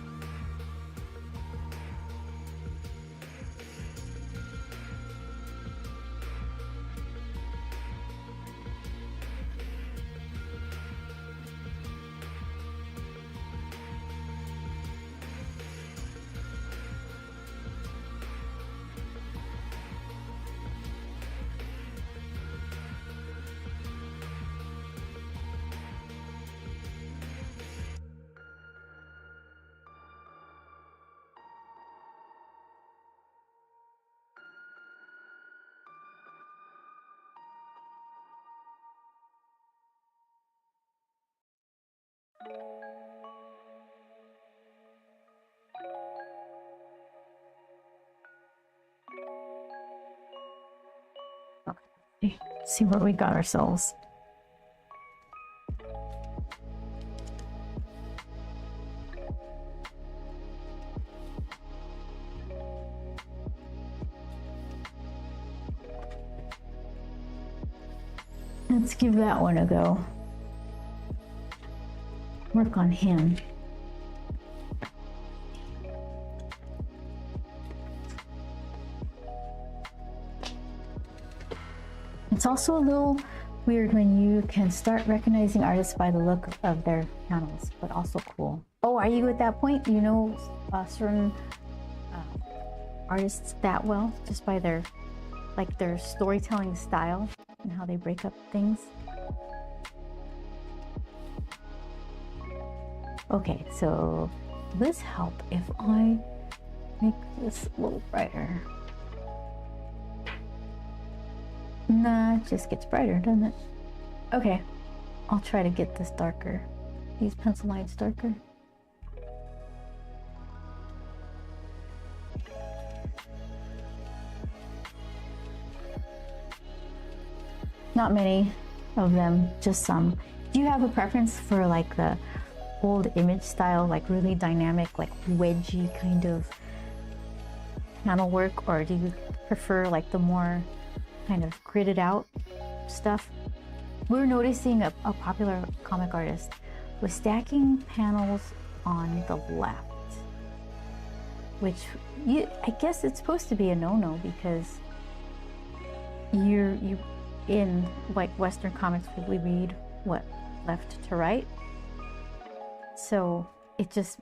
Okay, let's see what we got ourselves. Let's give that one a go. Work on him. It's also a little weird when you can start recognizing artists by the look of their panels, but also cool. Oh, are you at that point? You know certain artists that well just by their their storytelling style and how they break up things? Okay, so this help if I make this a little brighter. Nah, it just gets brighter, doesn't it? Okay, I'll try to get this darker. These pencil lines darker. Not many of them, just some. Do you have a preference for like the old image style, like really dynamic, like wedgy kind of panel work, or do you prefer like the more kind of gridded out stuff? We're noticing a popular comic artist was stacking panels on the left, which I guess it's supposed to be a no-no because you in like Western comics we read what, left to right, so it just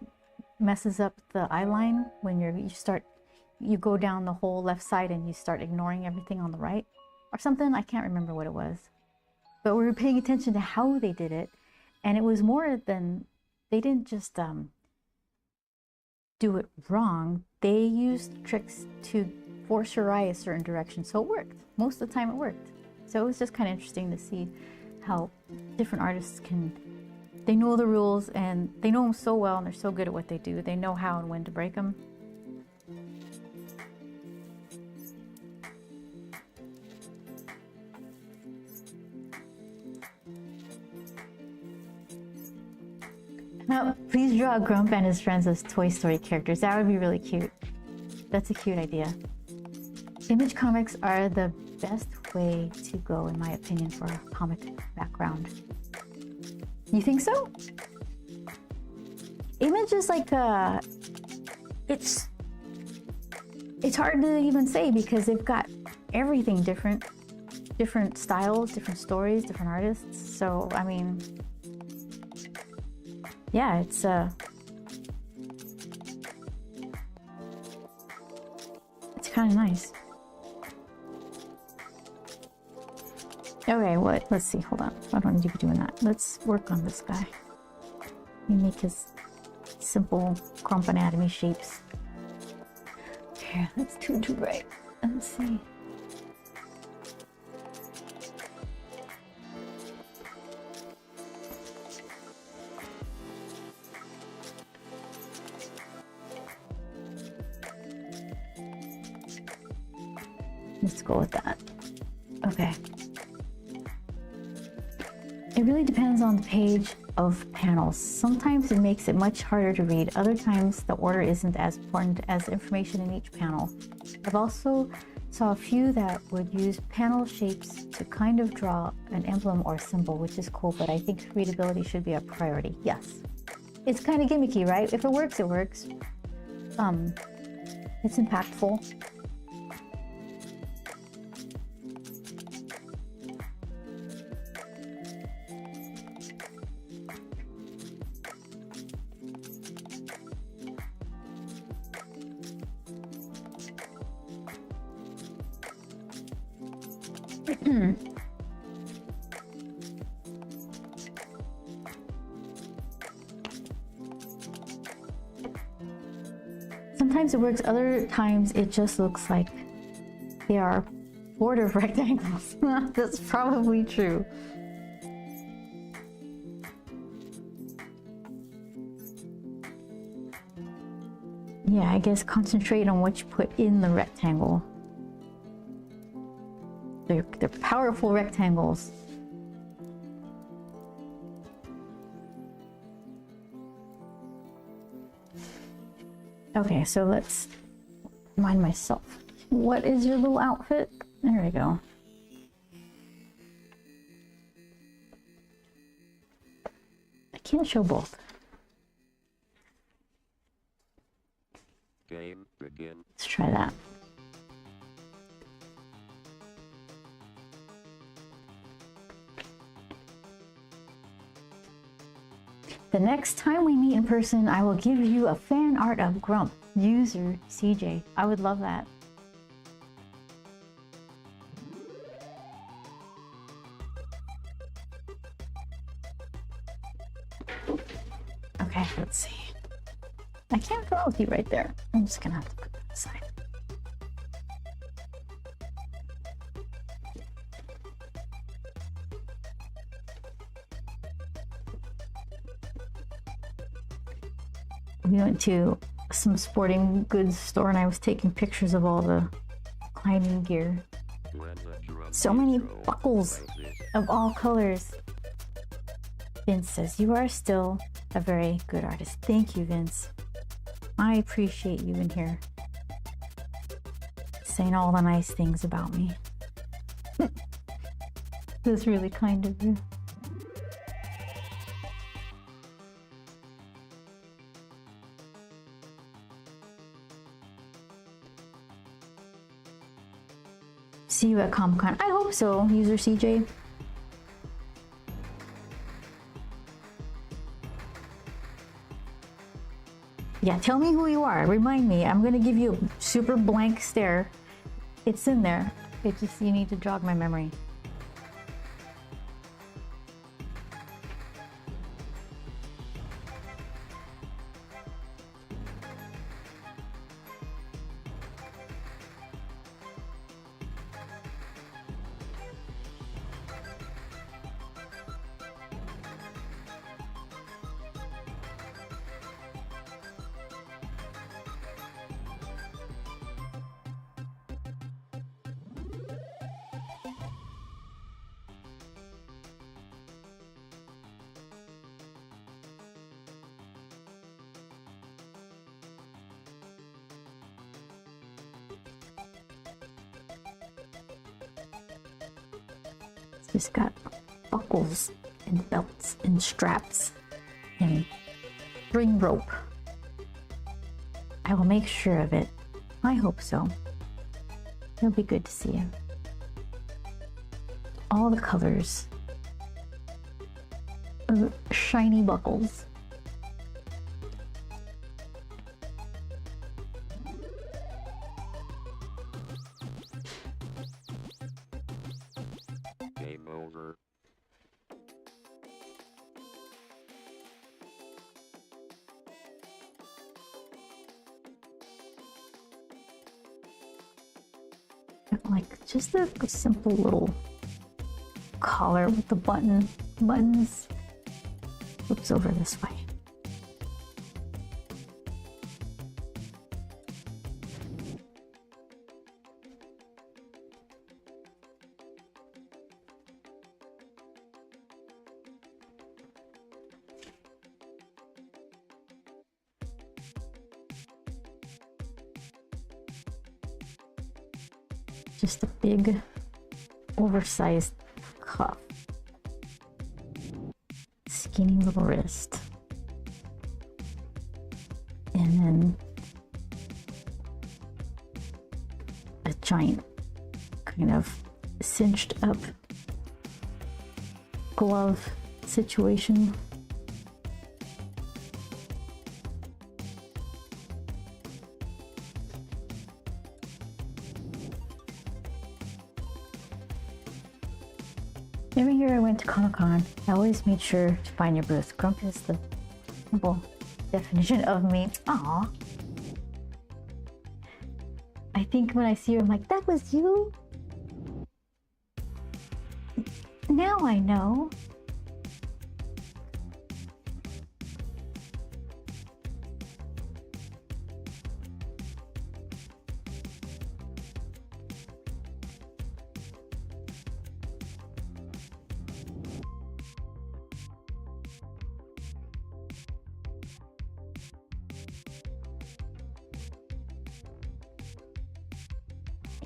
messes up the eye line when you go down the whole left side and you start ignoring everything on the right or something. I can't remember what it was, but we were paying attention to how they did it, and it was more than they didn't just do it wrong. They used tricks to force your eye a certain direction, so it worked. Most of the time it worked. So it was just kind of interesting to see how different artists they know the rules and they know them so well, and they're so good at what they do. They know how and when to break them. Now, please draw Grump and his friends as Toy Story characters. That would be really cute. That's a cute idea. Image comics are the best way to go, in my opinion, for a comic background. You think so? Image is like it's hard to even say because they've got everything different styles, different stories, different artists. So I mean, yeah, it's kind of nice. Okay, let's see, hold on. I don't need to be doing that. Let's work on this guy. We make his simple grump anatomy shapes. Here, that's too bright. Let's see. Let's go with that. Okay. It really depends on the page of panels. Sometimes it makes it much harder to read. Other times the order isn't as important as the information in each panel. I've also saw a few that would use panel shapes to kind of draw an emblem or symbol, which is cool, but I think readability should be a priority. Yes. It's kind of gimmicky, right? If it works, it works. It's impactful. Sometimes it works, other times it just looks like they are border rectangles. That's probably true. Yeah, I guess concentrate on what you put in the rectangle. They're powerful rectangles. Okay, so let's remind myself. What is your little outfit? There we go. I can't show both. Game begin. Let's try that. The next time we meet in person, I will give you a fan art of Grump. User CJ. I would love that. Okay, let's see. I can't draw with you right there. I'm just gonna have to put that aside. We went to some sporting goods store and I was taking pictures of all the climbing gear. So many buckles of all colors. Vince says, you are still a very good artist. Thank you, Vince. I appreciate you in here saying all the nice things about me. That's really kind of you. See you at Comic-Con. I hope so, user CJ. Yeah, tell me who you are. Remind me. I'm gonna give you a super blank stare. It's in there. It just, you need to jog my memory. It's got buckles and belts and straps and string rope. I will make sure of it. I hope so. It'll be good to see you. All the colors of shiny buckles. Game over. Like just a simple little collar with the buttons. Flips over this way. Just a big, oversized cuff. Skinny little wrist. And then a giant, kind of cinched up glove situation. Every year I went to Comic-Con, I always made sure to find your booth. Grump is the simple definition of me. Aww. I think when I see you, I'm like, that was you? Now I know.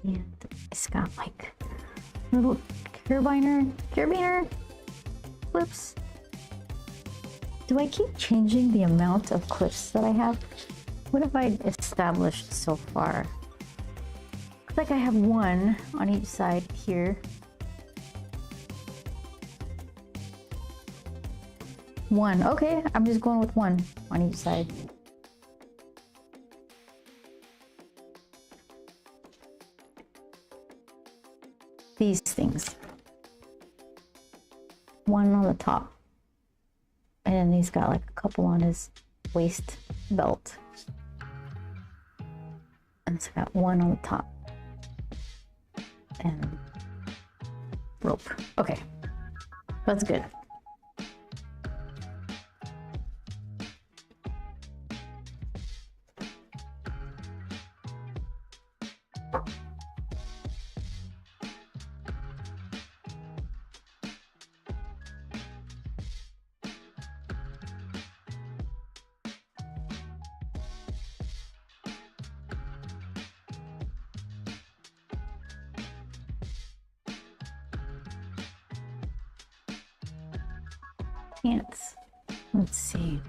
And it's got like little carabiner clips. Do I keep changing the amount of clips that I have? What have I established so far? Looks like I have one on each side here. One, okay, I'm just going with one on each side. These things. One on the top. And then he's got like a couple on his waist belt. And it's got one on the top. And rope. Okay, that's good. Pants. Let's see.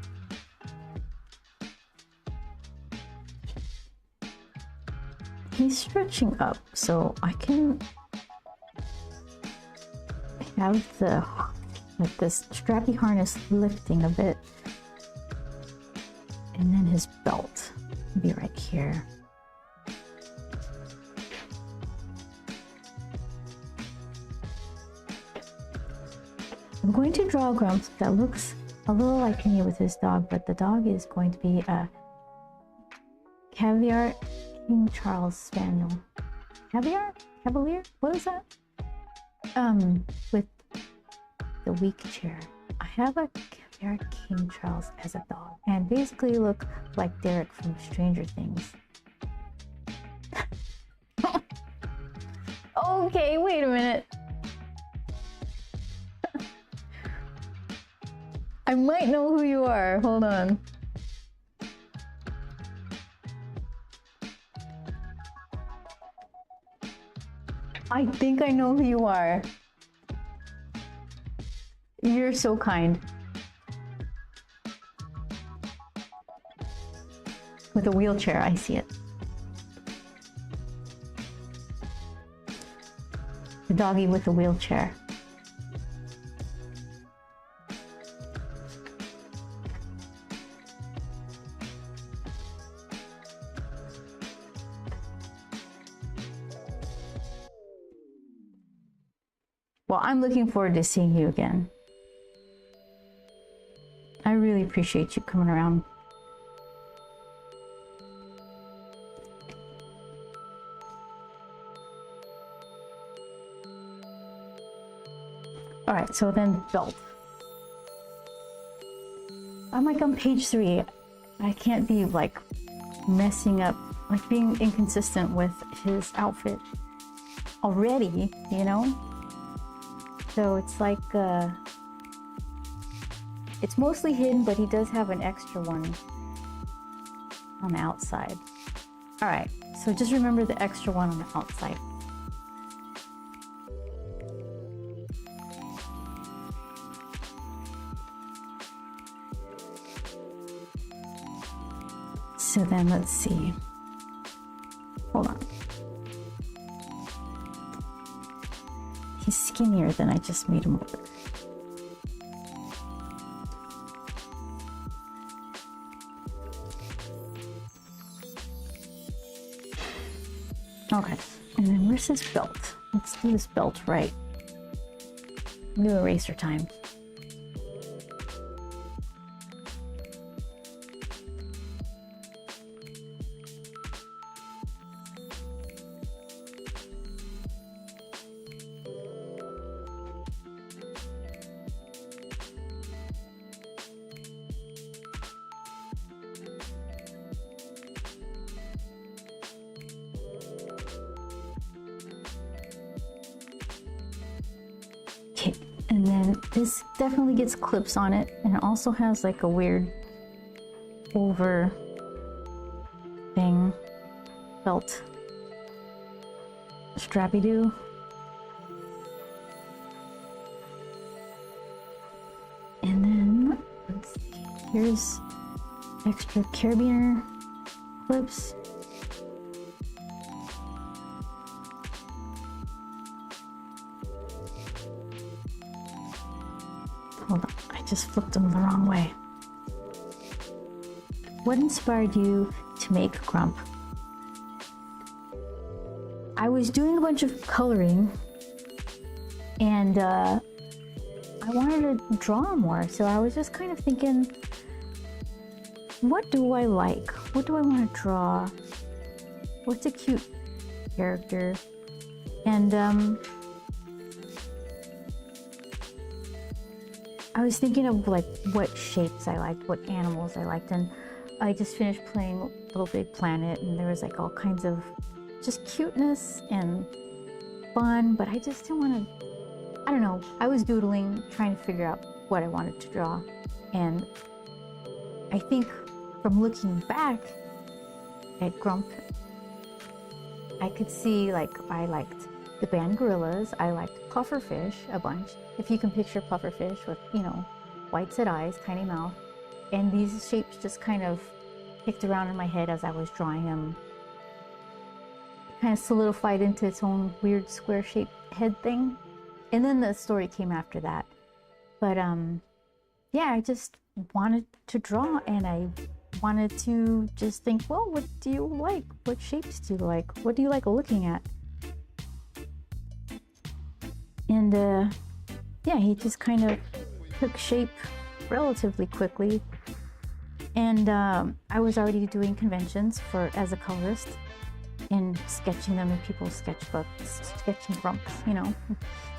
He's stretching up, so I can have this strappy harness lifting a bit, and then his belt will be right here. I'm going to draw a grump that looks a little like me with his dog, but the dog is going to be a Caviar King Charles Spaniel. Cavalier? What is that? With the weak chair. I have a Caviar King Charles as a dog, and basically look like Derek from Stranger Things. Okay, wait a minute. I might know who you are. Hold on. I think I know who you are. You're so kind. With a wheelchair, I see it. The doggy with a wheelchair. Well, I'm looking forward to seeing you again. I really appreciate you coming around. All right, so then belt. I'm like on page 3. I can't be like messing up, like being inconsistent with his outfit already, you know? So it's like, it's mostly hidden, but he does have an extra one on the outside. All right, so just remember the extra one on the outside. So then let's see. Hold on. He's skinnier than I just made him look. Okay, and then where's his belt? Let's do this belt right. New eraser time. Okay, and then this definitely gets clips on it, and it also has like a weird over thing, belt. Strappy-Doo. And then here's extra carabiner clips. Hold on, I just flipped them the wrong way. What inspired you to make Grump? I was doing a bunch of coloring and I wanted to draw more, so I was just kind of thinking, what do I like? What do I want to draw? What's a cute character? And I was thinking of like what shapes I liked, what animals I liked, and I just finished playing Little Big Planet, and there was like all kinds of just cuteness and fun, but I just didn't want to, I don't know, I was doodling, trying to figure out what I wanted to draw. And I think from looking back at Grump, I could see like I liked the band Gorillas, I liked pufferfish a bunch. If you can picture pufferfish with, you know, white set eyes, tiny mouth. And these shapes just kind of kicked around in my head as I was drawing them. It kind of solidified into its own weird square shaped head thing. And then the story came after that. But yeah, I just wanted to draw, and I wanted to just think, well, what do you like? What shapes do you like? What do you like looking at? And yeah, he just kind of took shape relatively quickly. And I was already doing conventions as a colorist and sketching them in people's sketchbooks, sketching Grumps, you know.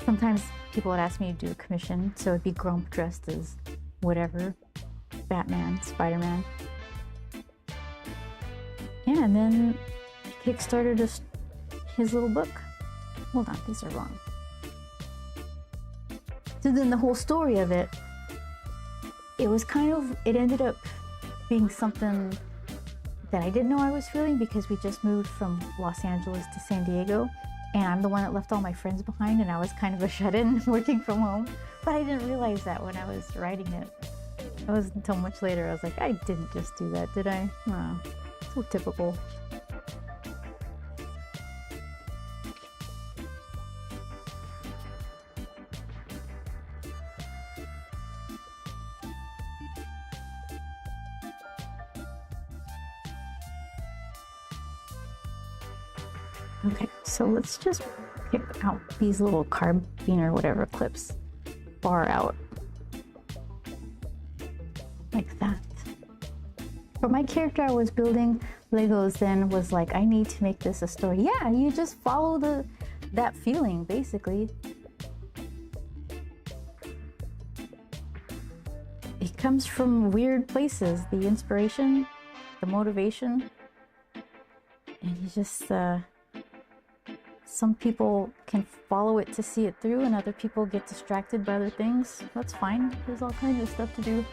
Sometimes people would ask me to do a commission, so it'd be Grump dressed as whatever, Batman, Spider-Man. Yeah, and then kickstarted his little book. Hold on, these are wrong. So then the whole story of it, it was kind of, it ended up being something that I didn't know I was feeling, because we just moved from Los Angeles to San Diego, and I'm the one that left all my friends behind, and I was kind of a shut-in working from home. But I didn't realize that when I was writing it. It wasn't until much later I was like, I didn't just do that, did I? Oh, so typical. Okay, so let's just pick out these little carbine or whatever clips far out. Like that. For my character I was building, Legos then was like, I need to make this a story. Yeah, you just follow that feeling, basically. It comes from weird places, the inspiration, the motivation, and you just, some people can follow it to see it through, and other people get distracted by other things. That's fine. There's all kinds of stuff to do.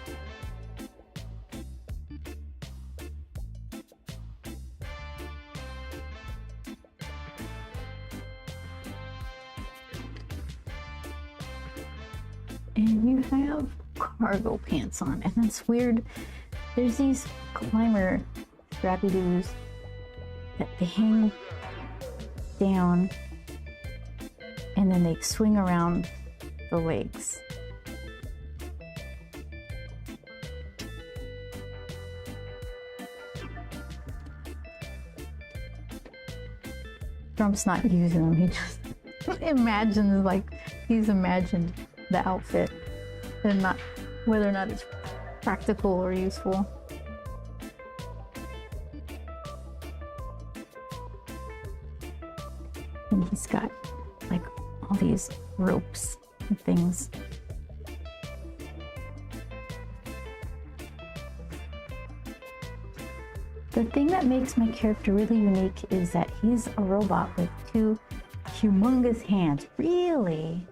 And you have cargo pants on, and that's weird. There's these climber Strappy-Doos that they hang down and then they swing around the legs. Trump's not using them, he just imagines, like, he's imagined the outfit and not whether or not it's practical or useful. And he's got like all these ropes and things. The thing that makes my character really unique is that he's a robot with two humongous hands. Really?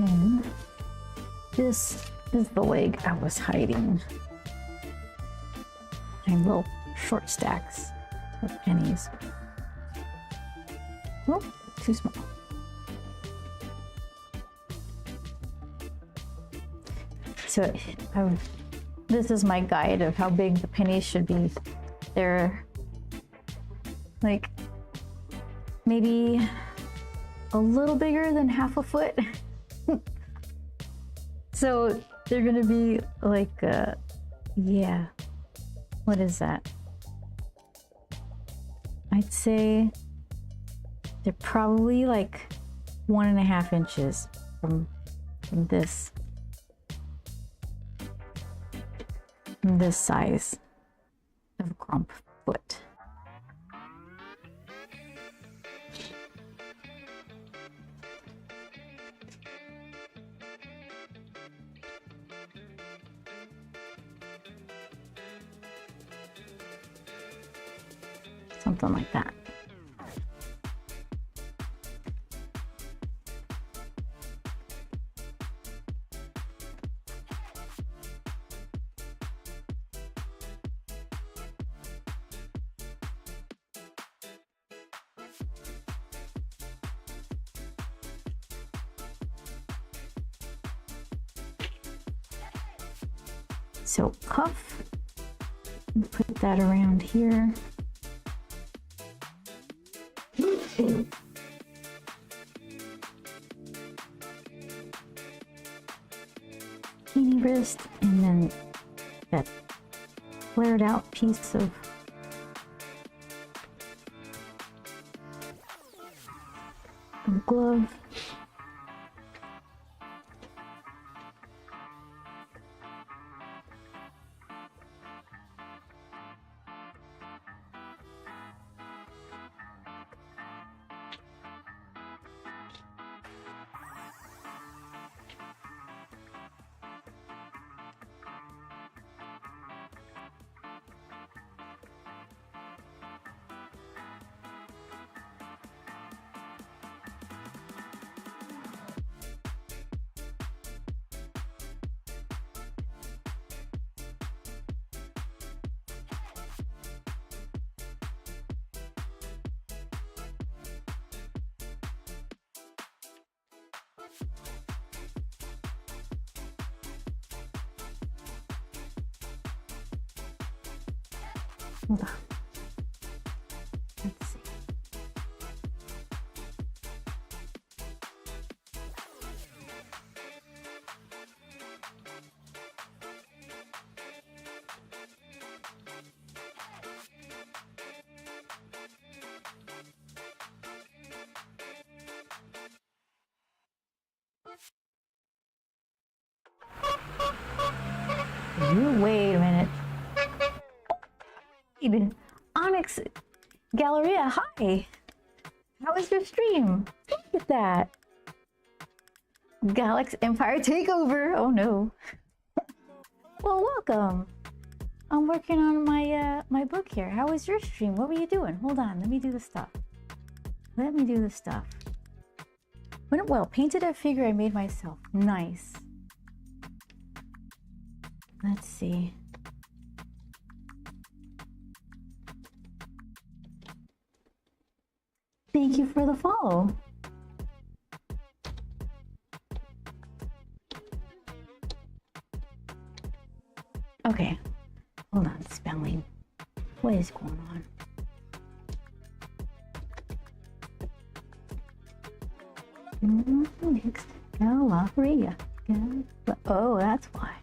And this is the leg I was hiding. And little short stacks of pennies. Oh, too small. So this is my guide of how big the pennies should be. They're like maybe a little bigger than half a foot. So they're gonna be like, yeah, what is that? I'd say they're probably like 1.5 inches from this size of grump foot. Something like that. So cuff, put that around here. Teeny wrist, and then that flared out piece of glove. Hold on. Let's see. Wait a minute. Onyx Galleria, hi. How was your stream? Look at that. Galax Empire Takeover. Oh no. Well, welcome. I'm working on my book here. How was your stream? What were you doing? Hold on. Let me do the stuff. Let me do the stuff. Went well. Painted a figure I made myself. Nice. Let's see. Thank you for the follow. Okay, hold on, spelling. What is going on? Galleria. Oh, that's why.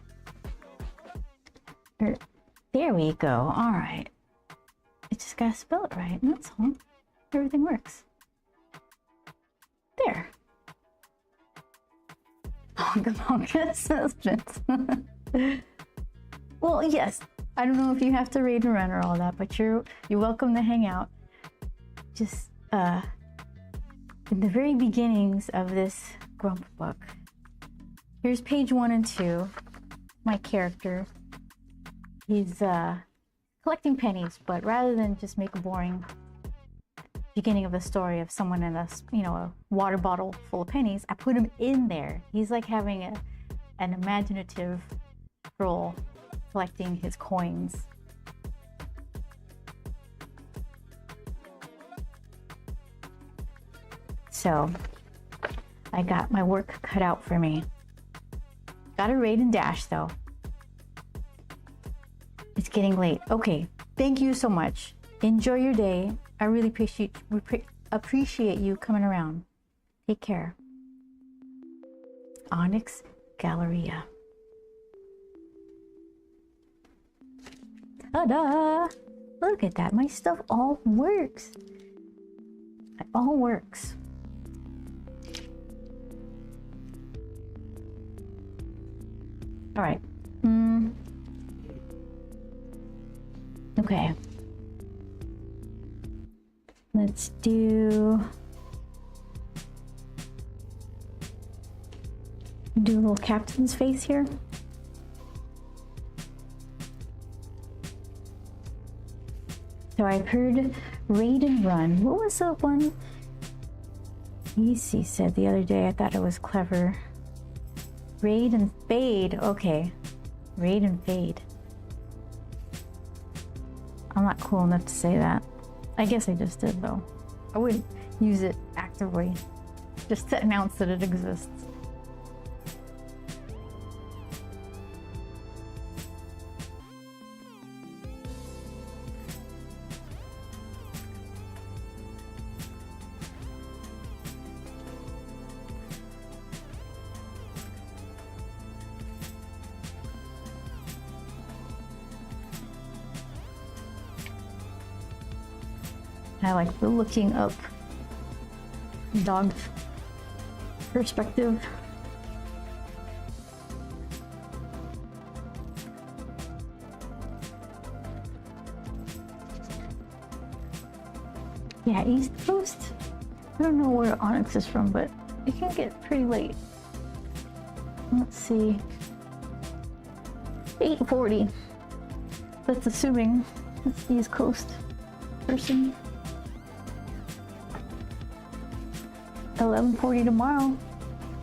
There we go. All right. I just gotta spell it right, and that's all. Everything works. There. Well, yes. I don't know if you have to raid and run or all that, but you're welcome to hang out. Just in the very beginnings of this grump book. Here's page 1 and 2. My character. He's collecting pennies, but rather than just make a boring beginning of the story of someone in a, you know, a water bottle full of pennies. I put him in there. He's like having an imaginative role collecting his coins. So I got my work cut out for me. Got a raid and dash though. It's getting late. Okay, thank you so much. Enjoy your day. I really appreciate you coming around. Take care. Onyx Galleria. Ta-da! Look at that. My stuff all works. It all works. All right. Okay. Let's do a little captain's face here. So I've heard raid and run. What was the one Easy said the other day? I thought it was clever. Raid and fade. Okay. Raid and fade. I'm not cool enough to say that. I guess I just did though. I wouldn't use it actively, just to announce that it exists. I like the looking up dog perspective. Yeah, East Coast. I don't know where Onyx is from, but it can get pretty late. Let's see. 8:40. That's assuming it's the East Coast person. 11:40 tomorrow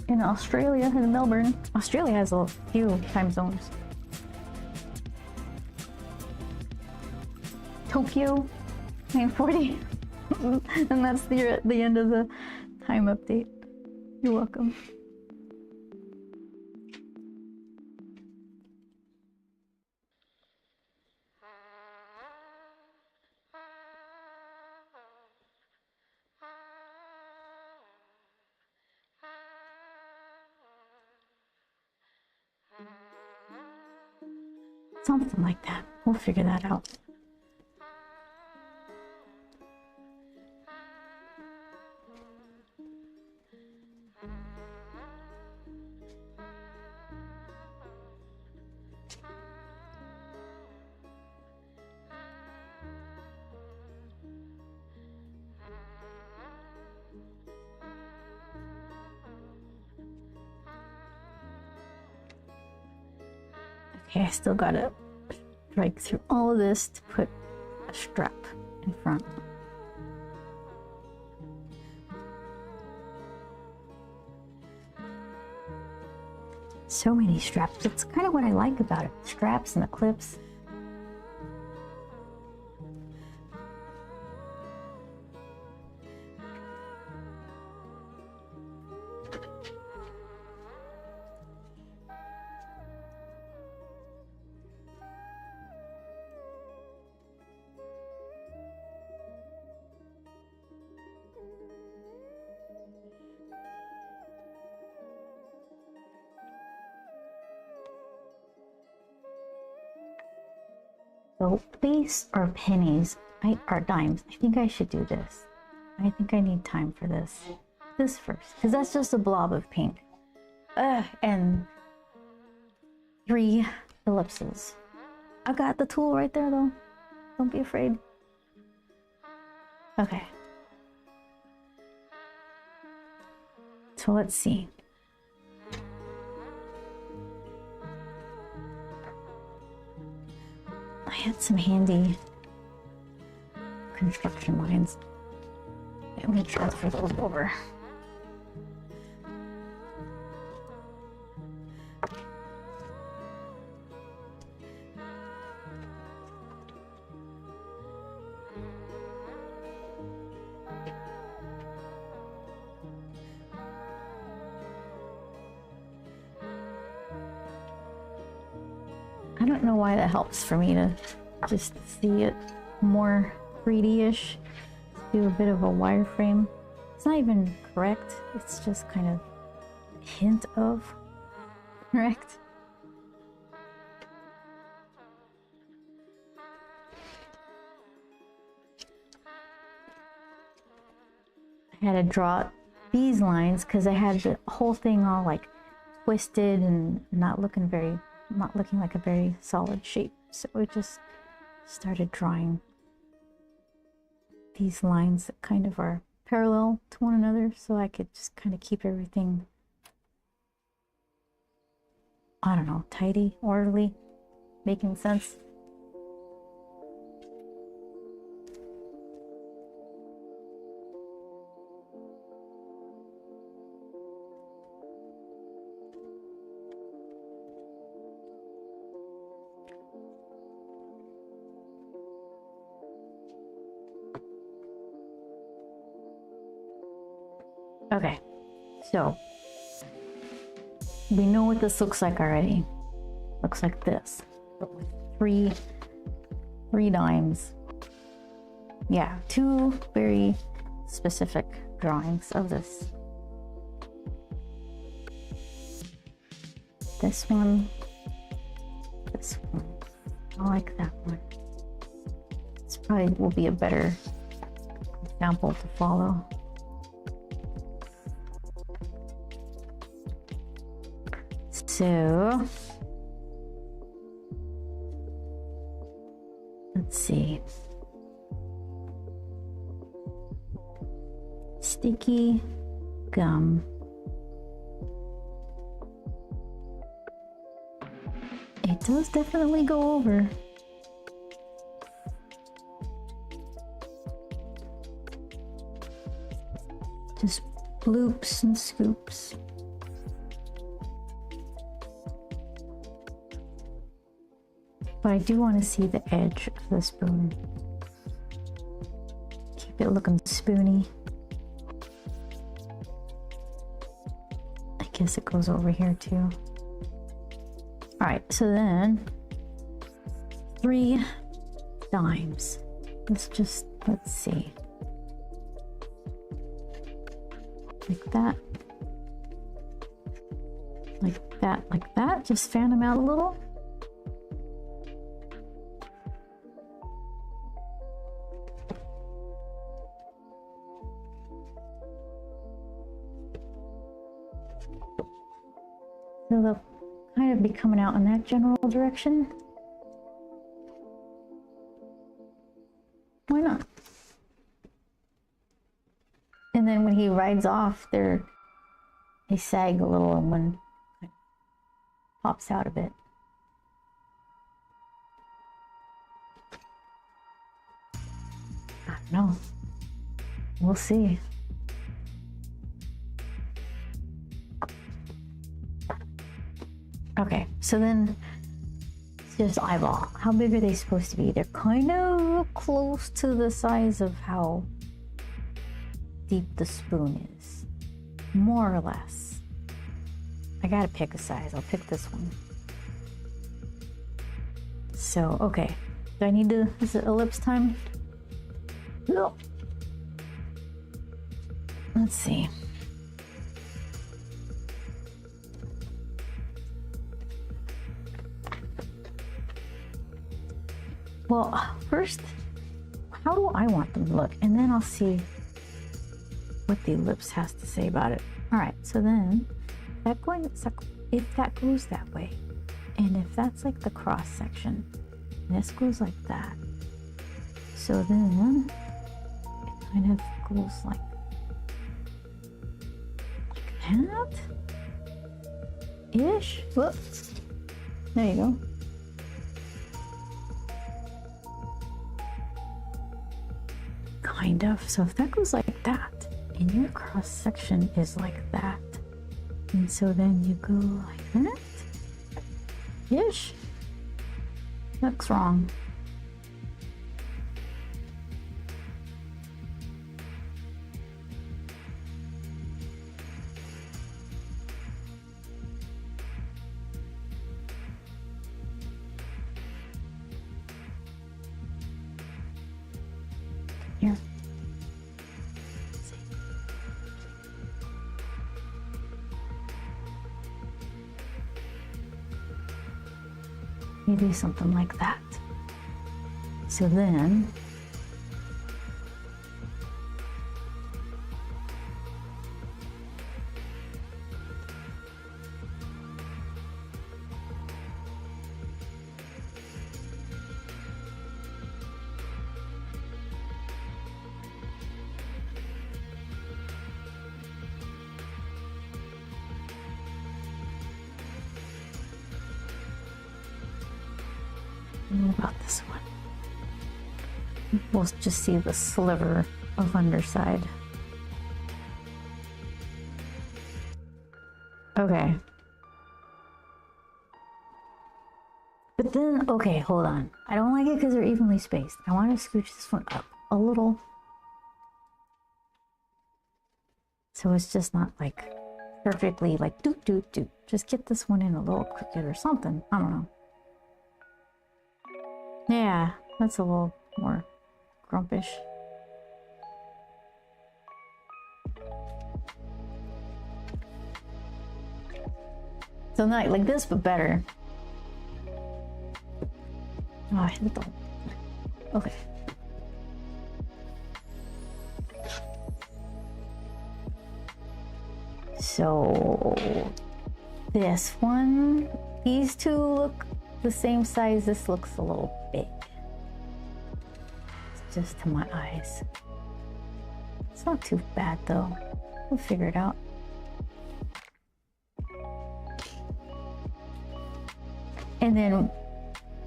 in Australia, in Melbourne. Australia has a few time zones. Tokyo, 9:40. And that's the end of the time update. You're welcome. Something like that. We'll figure that out. Okay, I still gotta strike through all of this to put a strap in front. So many straps. That's kind of what I like about it. Straps and the clips. So base or pennies, or dimes. I think I should do this. I think I need time for this. This first, because that's just a blob of pink. And 3 ellipses. I got the tool right there though. Don't be afraid. Okay. So let's see. I had some handy construction lines. let me transfer those over. I don't know why that helps for me to just see it more 3D-ish. Do a bit of a wireframe. It's not even correct. It's just kind of a hint of correct. I had to draw these lines because I had the whole thing all like twisted and not looking like a very solid shape. So we just started drawing these lines that kind of are parallel to one another so I could just kind of keep everything, I don't know, tidy, orderly, making sense. Okay, so we know what this looks like already. Looks like this, but with three dimes. Yeah, two very specific drawings of this. This one, this one. I like that one. This probably will be a better example to follow. So, let's see. Sticky gum. It does definitely go over. Just bloops and scoops. But I do want to see the edge of the spoon. Keep it looking spoony. I guess it goes over here too. Alright, so then 3 dimes. Let's see. Like that. Like that, like that. Just fan them out a little. So they'll kind of be coming out in that general direction. Why not? And then when he rides off, they sag a little and one pops out a bit. I don't know. We'll see. Okay, so then it's just eyeball. How big are they supposed to be? They're kind of close to the size of how deep the spoon is, more or less. I gotta pick a size. I'll pick this one. So, okay. Do I need to, is it ellipse time? No. Let's see. Well, first, how do I want them to look? And then I'll see what the ellipse has to say about it. All right, so then if that goes that way, and if that's like the cross section, this goes like that. So then it kind of goes like that ish. Whoops. There you go. Kind of. So if that goes like that, And your cross section is like that. And so then you go like that. Ish. Looks wrong. Here. Maybe something like that. So then what about this one? We'll just see the sliver of underside. Okay. But then, okay, hold on. I don't like it because they're evenly spaced. I want to scooch this one up a little. So it's just not like perfectly like doot doot doot. Just get this one in a little crooked or something. I don't know. Yeah, that's a little more grumpish. So not like this, but better. Oh, I hit the... Okay. So this one, these two look the same size. This looks a little big. It's just to my eyes. It's not too bad though. We'll figure it out. And then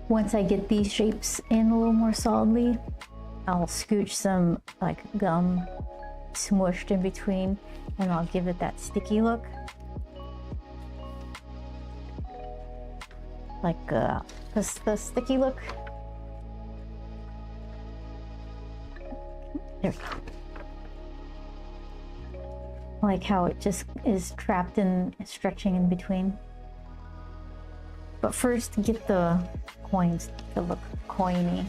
once I get these shapes in a little more solidly, I'll scooch some like gum smushed in between and I'll give it that sticky look. Like the sticky look. There we go. Like how it just is trapped in stretching in between. But first get the coins to look coiny.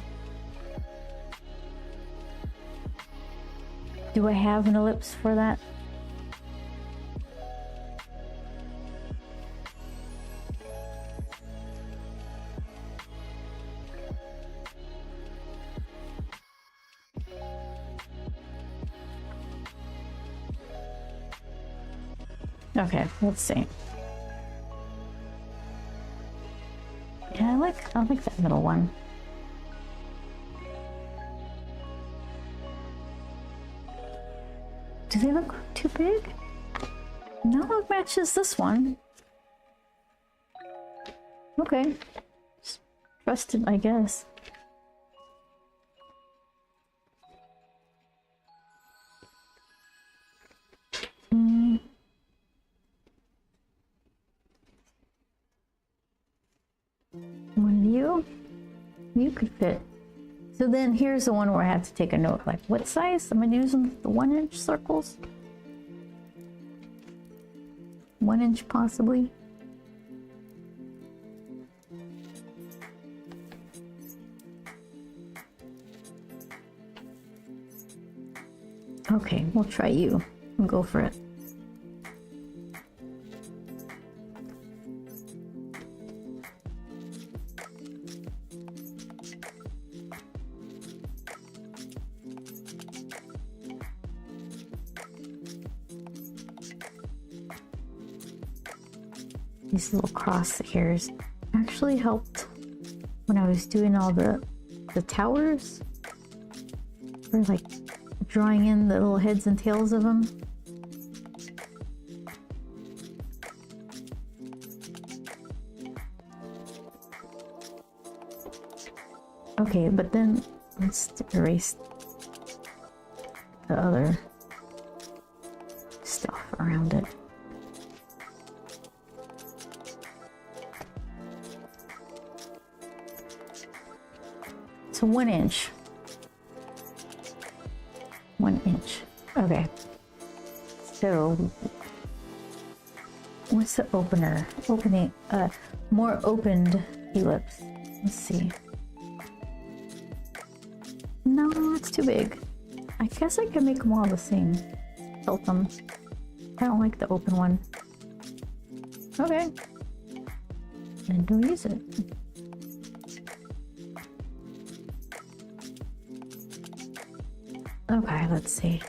Do I have an ellipse for that? Okay, let's see. Yeah, I like that middle one. Do they look too big? No, it matches this one. Okay. Just trust it, I guess. One of you could fit. So then here's the one where I have to take a note, like what size am I using? The 1-inch circles? 1 inch possibly. Okay, we'll try you and go for it. These little cross hairs actually helped when I was doing all the towers, or like drawing in the little heads and tails of them. Okay, but then let's erase the other around it. So 1 inch. 1 inch. Okay. So what's the opener? Opening, more opened ellipse. Let's see. No, it's too big. I guess I can make them all the same. Tilt them. I don't like the open one. Okay. And don't use it. Okay, let's see.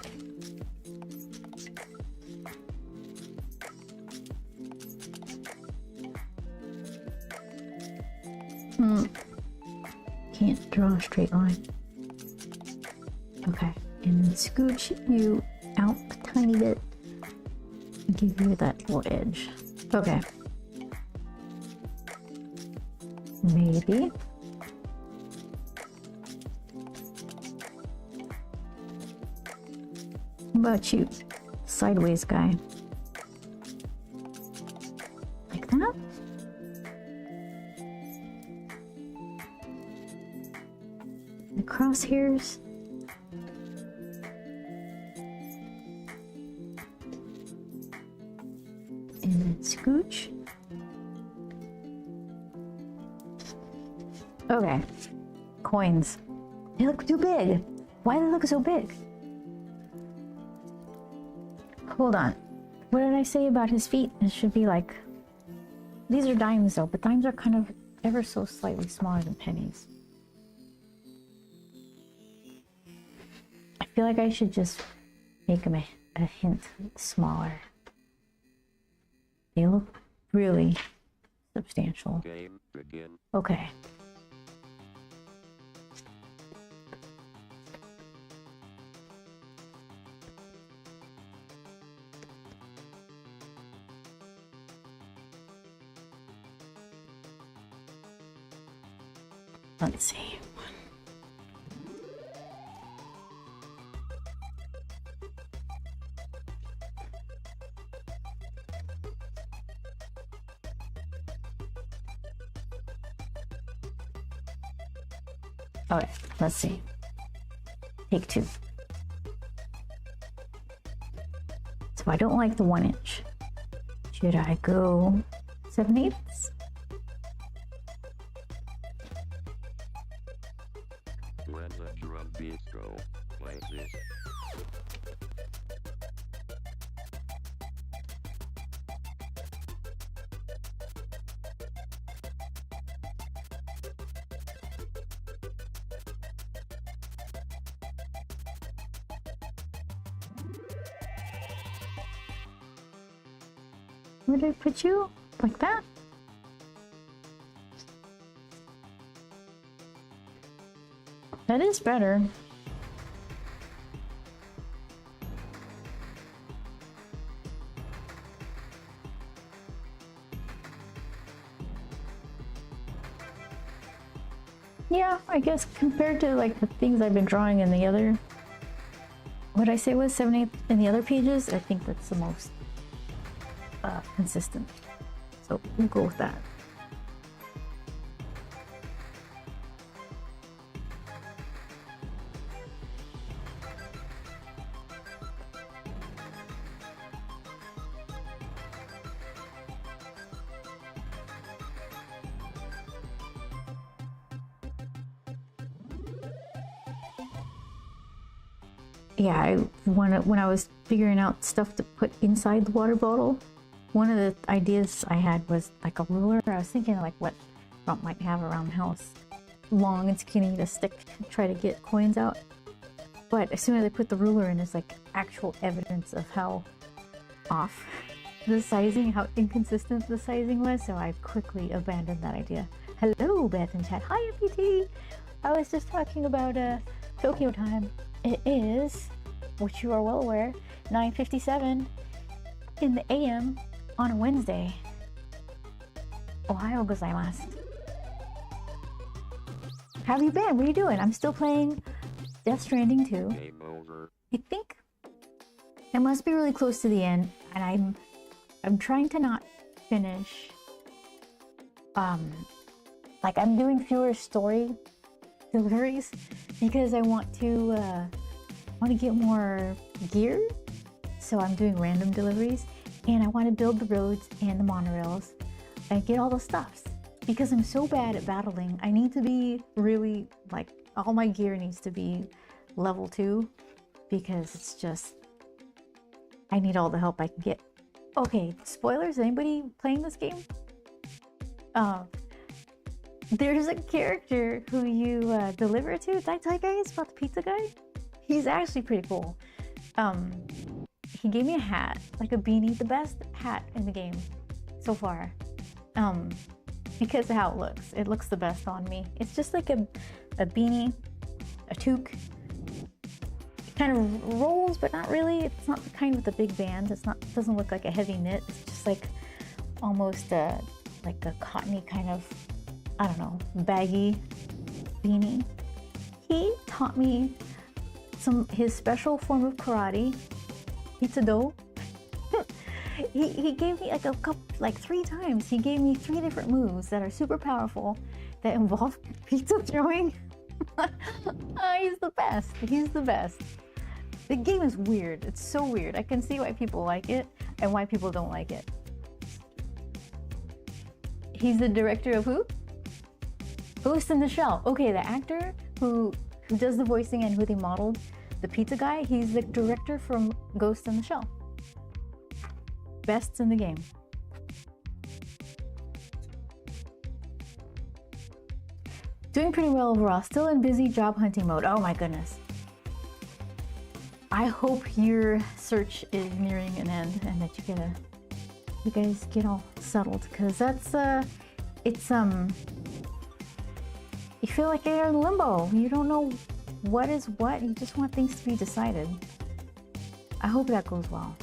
Can't draw a straight line. Okay, and then scooch you out a tiny bit and give you that little edge. Okay. Maybe. How about you, sideways guy? Like that? The crosshairs. And then scooch. Okay. Coins. They look too big. Why do they look so big? Hold on. What did I say about his feet? It should be like... These are dimes though, but dimes are kind of ever so slightly smaller than pennies. I feel like I should just make them a hint smaller. They look really substantial. Game begin. Okay. Let's see. Okay, let's see. Take 2. So I don't like the 1 inch. Should I go 7/8? When the drum beats go, play this. Where did I put you? Like that? That is better. Yeah, I guess compared to like the things I've been drawing in the other, what I say was 7/8 in the other pages, I think that's the most consistent. So we'll go with that. Yeah, when I was figuring out stuff to put inside the water bottle, one of the ideas I had was like a ruler. I was thinking like what Grump might have around the house. Long and skinny to stick, try to get coins out. But as soon as I put the ruler in, it's like actual evidence of how off the sizing, how inconsistent the sizing was. So I quickly abandoned that idea. Hello, Beth in chat. Hi, MPT. I was just talking about Tokyo time. It is, which you are well aware, 9:57 in the AM on a Wednesday. Ohayou gozaimasu. How have you been? What are you doing? I'm still playing Death Stranding 2. Game over. I think it must be really close to the end. and I'm trying to not finish. Like I'm doing fewer story deliveries because I want to get more gear. So I'm doing random deliveries, and I want to build the roads and the monorails and get all the stuffs because I'm so bad at battling. I need to be really like all my gear needs to be level 2 because it's just I need all the help I can get. Okay, spoilers. Anybody playing this game? There's a character who you deliver to. Did I tell you guys about the pizza guy? He's actually pretty cool. He gave me a hat, like a beanie, the best hat in the game so far. Because of how it looks. It looks the best on me. It's just like a beanie, a toque. It kind of rolls, but not really. It's not the kind with a big band. It doesn't look like a heavy knit. It's just like almost like a cottony kind of, I don't know, baggy beanie. He taught me his special form of karate, pizza dough. he gave me like a couple, like 3 times. He gave me 3 different moves that are super powerful that involve pizza throwing. He's the best. He's the best. The game is weird. It's so weird. I can see why people like it and why people don't like it. He's the director of who? Ghost in the Shell. Okay, the actor who does the voicing and who they modeled the pizza guy, he's the director from Ghost in the Shell. Best in the game. Doing pretty well overall. Still in busy job hunting mode. Oh my goodness. I hope your search is nearing an end and that you guys get all settled, because that's it's you feel like you're in limbo. You don't know what is what. You just want things to be decided. I hope that goes well.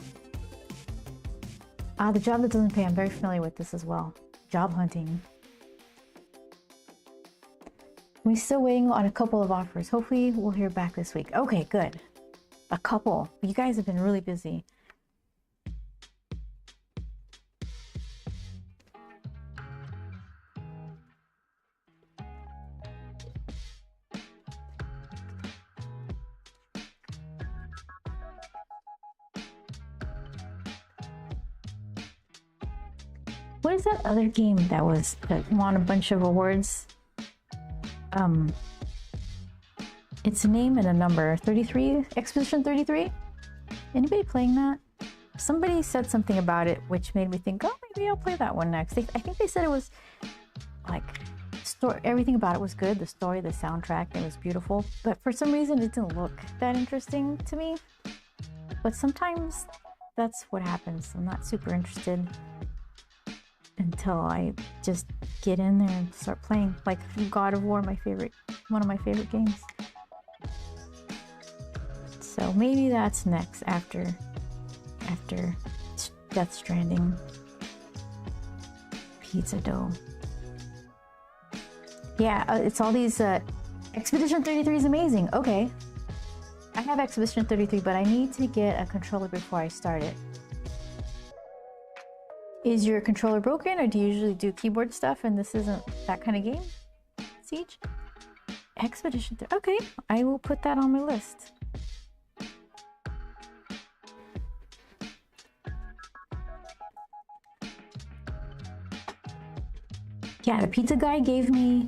The job that doesn't pay. I'm very familiar with this as well. Job hunting. We're still waiting on a couple of offers. Hopefully we'll hear back this week. Okay, good. A couple. You guys have been really busy. What is that other game that won a bunch of awards? It's a name and a number. 33? Expedition 33? Anybody playing that? Somebody said something about it which made me think, oh, maybe I'll play that one next. I think they said it was like everything about it was good. The story, the soundtrack, it was beautiful. But for some reason it didn't look that interesting to me. But sometimes that's what happens. I'm not super interested until I just get in there and start playing. Like God of War, one of my favorite games. So maybe that's next after Death Stranding. Pizza dough. Yeah, it's all these Expedition 33 is amazing. Okay. I have Expedition 33, but I need to get a controller before I start it. Is your controller broken, or do you usually do keyboard stuff and this isn't that kind of game? Siege? Expedition 3. Okay, I will put that on my list. Yeah, the pizza guy gave me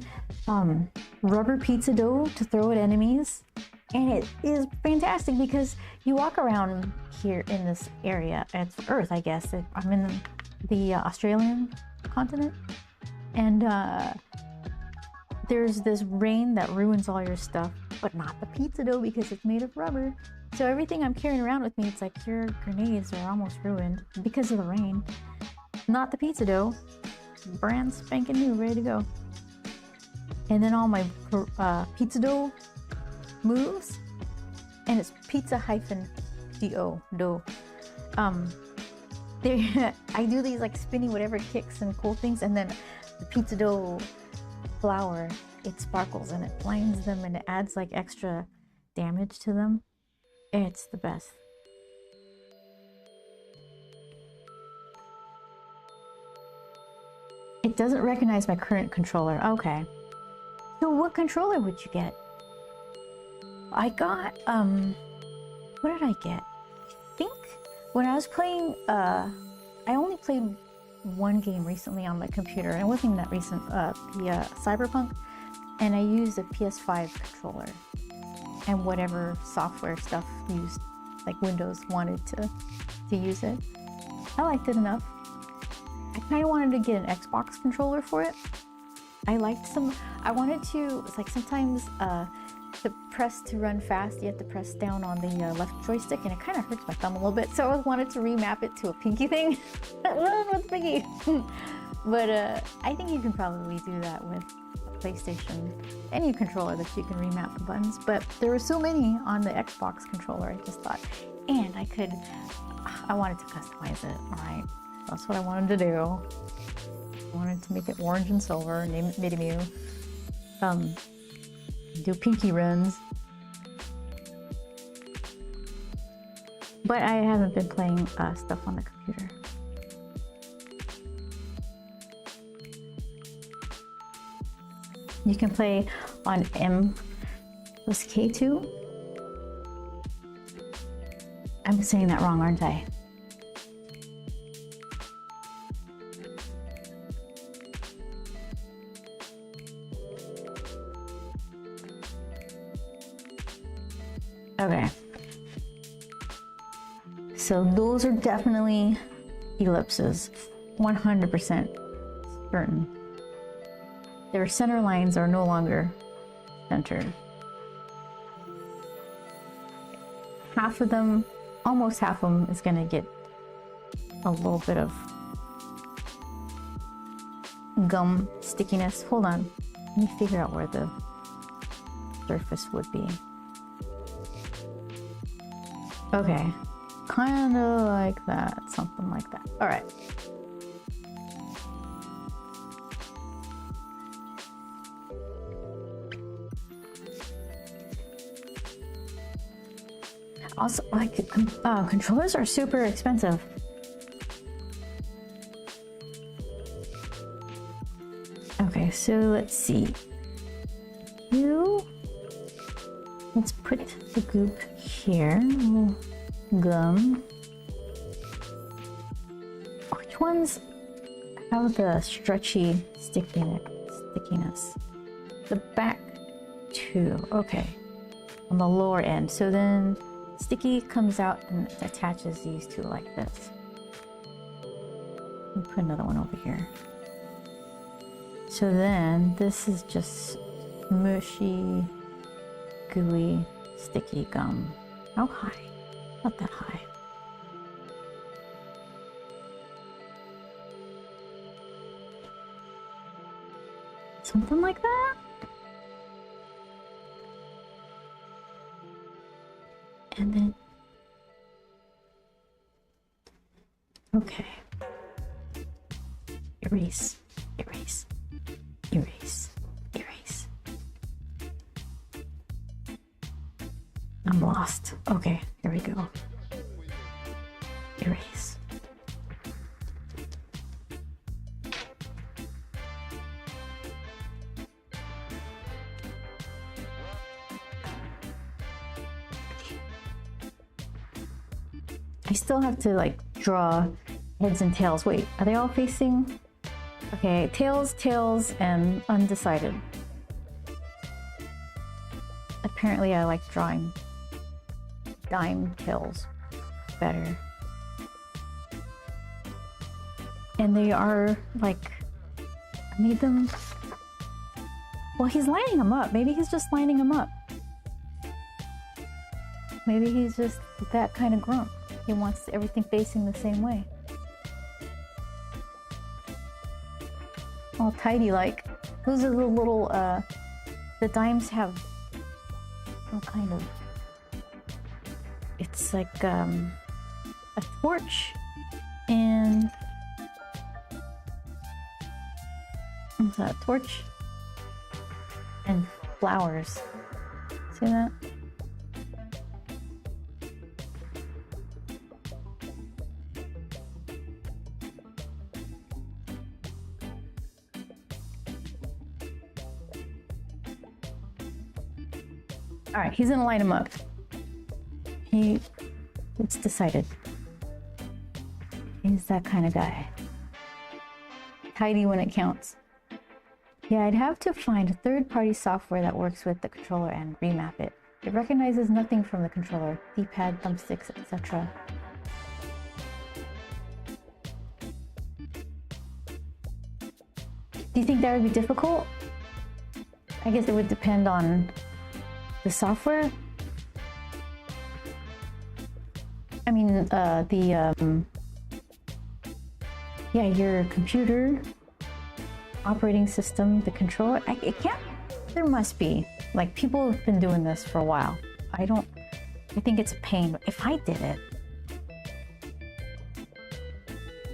rubber pizza dough to throw at enemies. And it is fantastic because you walk around here in this area. It's Earth, I guess. I'm in the Australian continent, and there's this rain that ruins all your stuff, but not the pizza dough because it's made of rubber. So everything I'm carrying around with me, it's like your grenades are almost ruined because of the rain. Not the pizza dough. Brand spanking new, ready to go. And then all my pizza dough moves, and it's pizza -do dough. I do these like spinny whatever kicks and cool things, and then the pizza dough flour, it sparkles and it blinds them and it adds like extra damage to them. It's the best. It doesn't recognize my current controller. Okay. So what controller would you get? I got, what did I get? I think when I was playing, I only played one game recently on my computer, and it wasn't even that recent, the Cyberpunk, and I used a PS5 controller and whatever software stuff used, like Windows wanted to use it. I liked it enough. I kind of wanted to get an Xbox controller for it. I wanted to, it's like sometimes to press to run fast, you have to press down on the left joystick, and it kind of hurts my thumb a little bit. So I wanted to remap it to a pinky thing. Run with pinky. But I think you can probably do that with a PlayStation, any controller that you can remap the buttons. But there were so many on the Xbox controller, I just thought, and I wanted to customize it, all right? That's what I wanted to do. I wanted to make it orange and silver, name it Midimu. Do pinky runs. But I haven't been playing stuff on the computer. You can play on MSK2. I'm saying that wrong, aren't I? Okay. So those are definitely ellipses, 100% certain. Their center lines are no longer centered. Half of them, almost half of them, is going to get a little bit of gum stickiness. Hold on, let me figure out where the surface would be. Okay, kind of like that, something like that. All right. Also, like, controllers are super expensive. Okay, so let's see. Let's put the goop here. Gum. Which ones have the stretchy stickiness? The back two. Okay. On the lower end. So then sticky comes out and attaches these two like this. Let me put another one over here. So then this is just mushy, gooey, sticky gum. How high? Not that high. Something like that? And then, okay. Erase, erase, erase, erase. I'm lost. Okay, here we go. Erase. I still have to like draw heads and tails. Wait, are they all facing? Okay, tails, and undecided. Apparently I like drawing dime tails better. And they are like, I made them, well, he's lining them up. Maybe he's just lining them up. Maybe he's just that kind of grump. He wants everything facing the same way. All tidy like. Those are the little, the dimes have some kind of, it's like a torch and, what's that, torch and flowers. See that? All right, he's gonna light him up. It's decided. He's that kind of guy. Tidy when it counts. Yeah, I'd have to find a third-party software that works with the controller and remap it. It recognizes nothing from the controller, D-pad, thumbsticks, etc. Do you think that would be difficult? I guess it would depend on the software. I mean, yeah, your computer, operating system, the controller. It can't. There must be. Like, people have been doing this for a while. I think it's a pain. If I did it,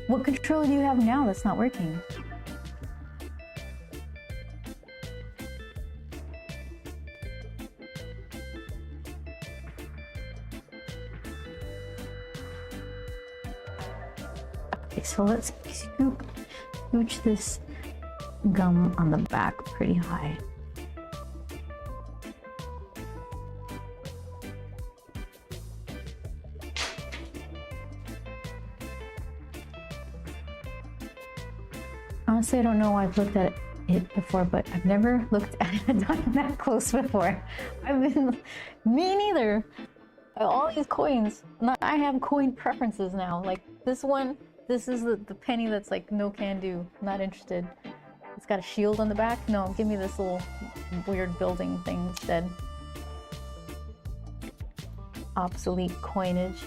what controller do you have now that's not working? Okay, so let's scooch this gum on the back pretty high. Honestly, I don't know why I've looked at it before, but I've never looked at it that close before. Me neither. All these coins, I have coin preferences now. Like this one, this is the penny that's like no can do, not interested. It's got a shield on the back. No, give me this little weird building thing instead. Obsolete coinage.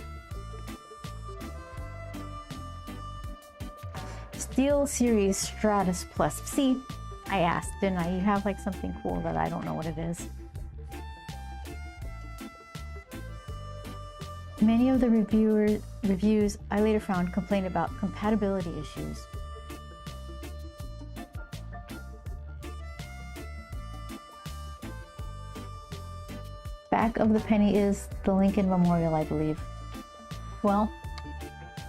Steel Series Stratus Plus. See, I asked, didn't I? You have like something cool that I don't know what it is. Many of the reviews I later found complained about compatibility issues. Back of the penny is the Lincoln Memorial, I believe. Well,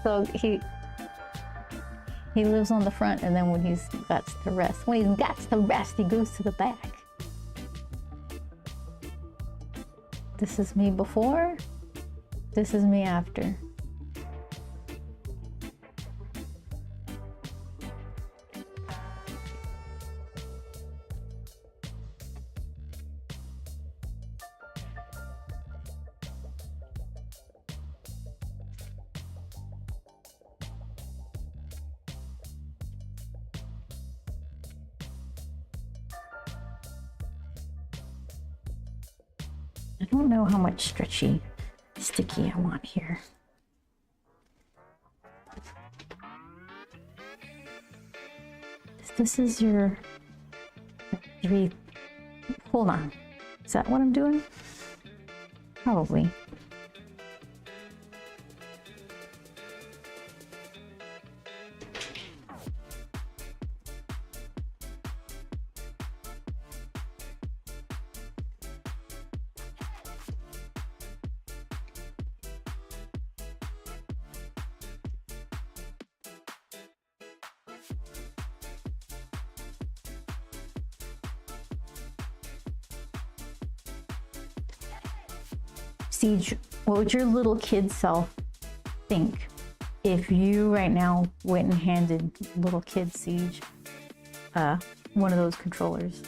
so he lives on the front, and then when he's got to rest, he goes to the back. This is me before. This is me after. I don't know how much sticky I want here. This is your 3. Hold on. Is that what I'm doing? Probably. Siege, what would your little kid self think if you right now went and handed little kid Siege one of those controllers?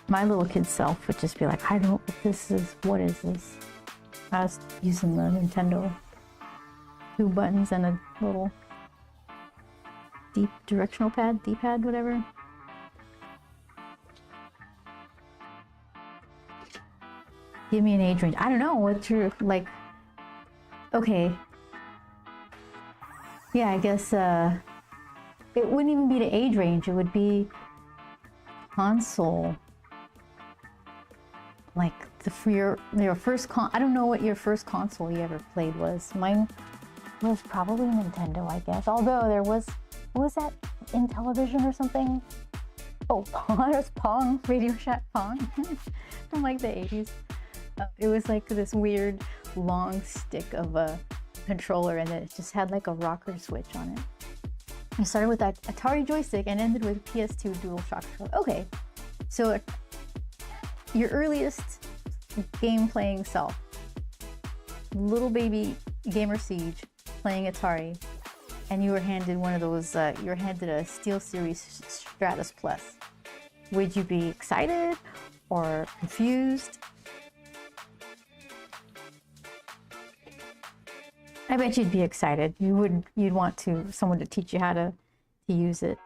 My little kid self would just be like, I don't know what this is. What is this? I was using the Nintendo 2 buttons and a little deep directional pad, D-pad, whatever. Give me an age range. I don't know what's your, like, okay. Yeah, I guess it wouldn't even be the age range. It would be console. Like your first I don't know what your first console you ever played was. Mine was probably Nintendo, I guess. Although there was, what was that, in television or something? Oh, Pong. It was Pong, Radio Shack Pong from like the 80s. It was like this weird long stick of a controller, and it just had like a rocker switch on it. You started with that Atari joystick and ended with PS2 DualShock. Okay, so your earliest game playing self, little baby gamer Siege playing Atari, and you were handed one of those, you were handed a SteelSeries Stratus Plus. Would you be excited or confused? I bet you'd be excited. You'd want someone to teach you how to use it.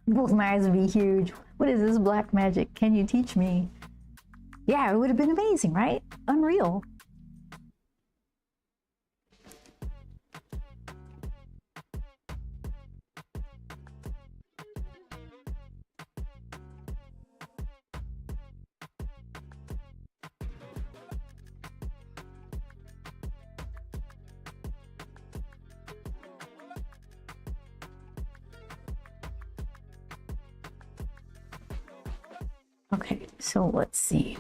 Both my eyes would be huge. What is this black magic? Can you teach me? Yeah, it would have been amazing, right? Unreal. Okay, so let's see.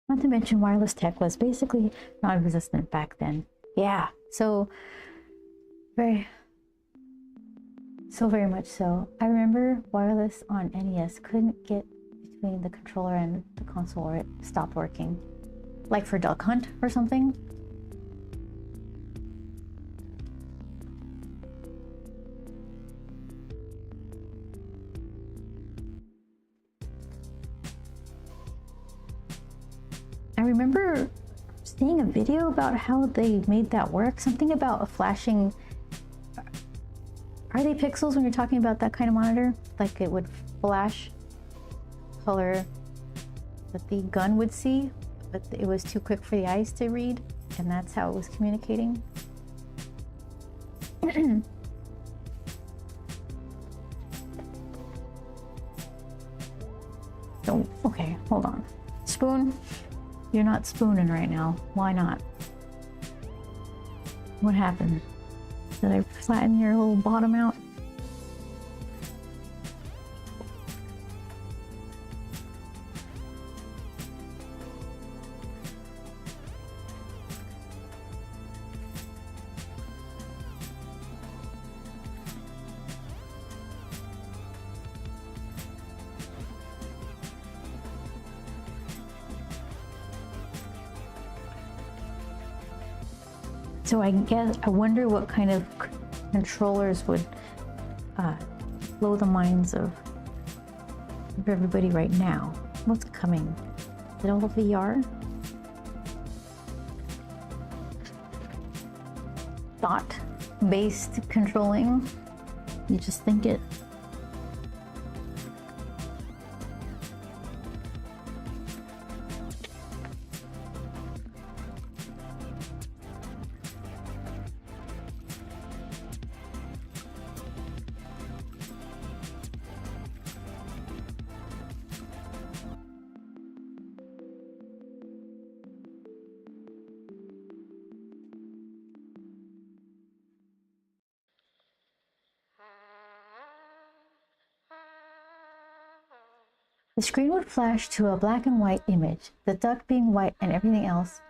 Not to mention wireless tech was basically non-existent back then. Yeah, so very much so. I remember wireless on NES couldn't get between the controller and the console or it stopped working. Like for Duck Hunt or something. I remember seeing a video about how they made that work. Something about a flashing... Are they pixels when you're talking about that kind of monitor? Like it would flash color that the gun would see, but it was too quick for the eyes to read, and that's how it was communicating. Oh, okay, hold on. Spoon? You're not spooning right now. Why not? What happened? Did I flatten your little bottom out? So I wonder what kind of controllers would blow the minds of everybody right now. What's coming? Is it all VR? Thought-based controlling? You just think it. The screen would flash to a black and white image, the duck being white and everything else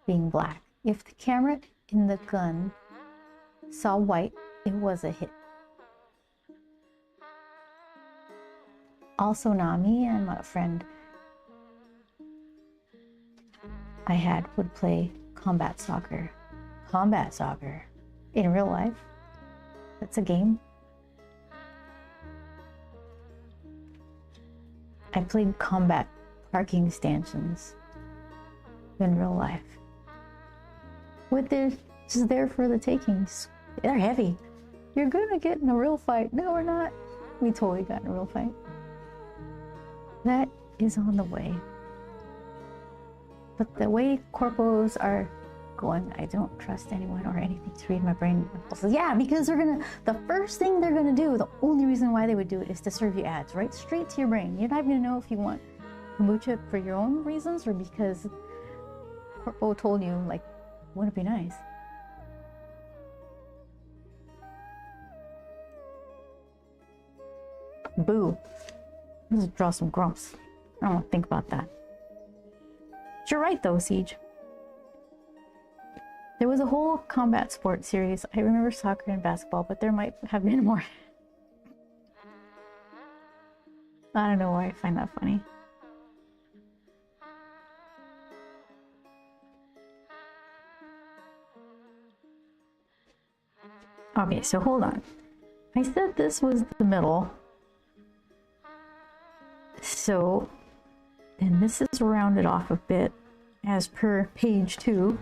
being black. If the camera in the gun saw white, it was a hit. Also, Nami and my friend I had would play combat soccer. Combat soccer in real life. That's a game. I played combat parking stanchions in real life. What they're just there for the takings. They're heavy. You're gonna get in a real fight. No, we're not. We totally got in a real fight. That is on the way. But the way corpos are going, I don't trust anyone or anything to read my brain impulses. Yeah, because the first thing they're gonna do, the only reason why they would do it is to serve you ads, right? Straight to your brain. You're not even gonna know if you want kombucha for your own reasons or because corpo told you, like, wouldn't it be nice? Boo. Let's draw some grumps. I don't want to think about that. But you're right though, Siege. There was a whole combat sport series. I remember soccer and basketball, but there might have been more. I don't know why I find that funny. Okay, so hold on. I said this was the middle. So then this is rounded off a bit as per page 2.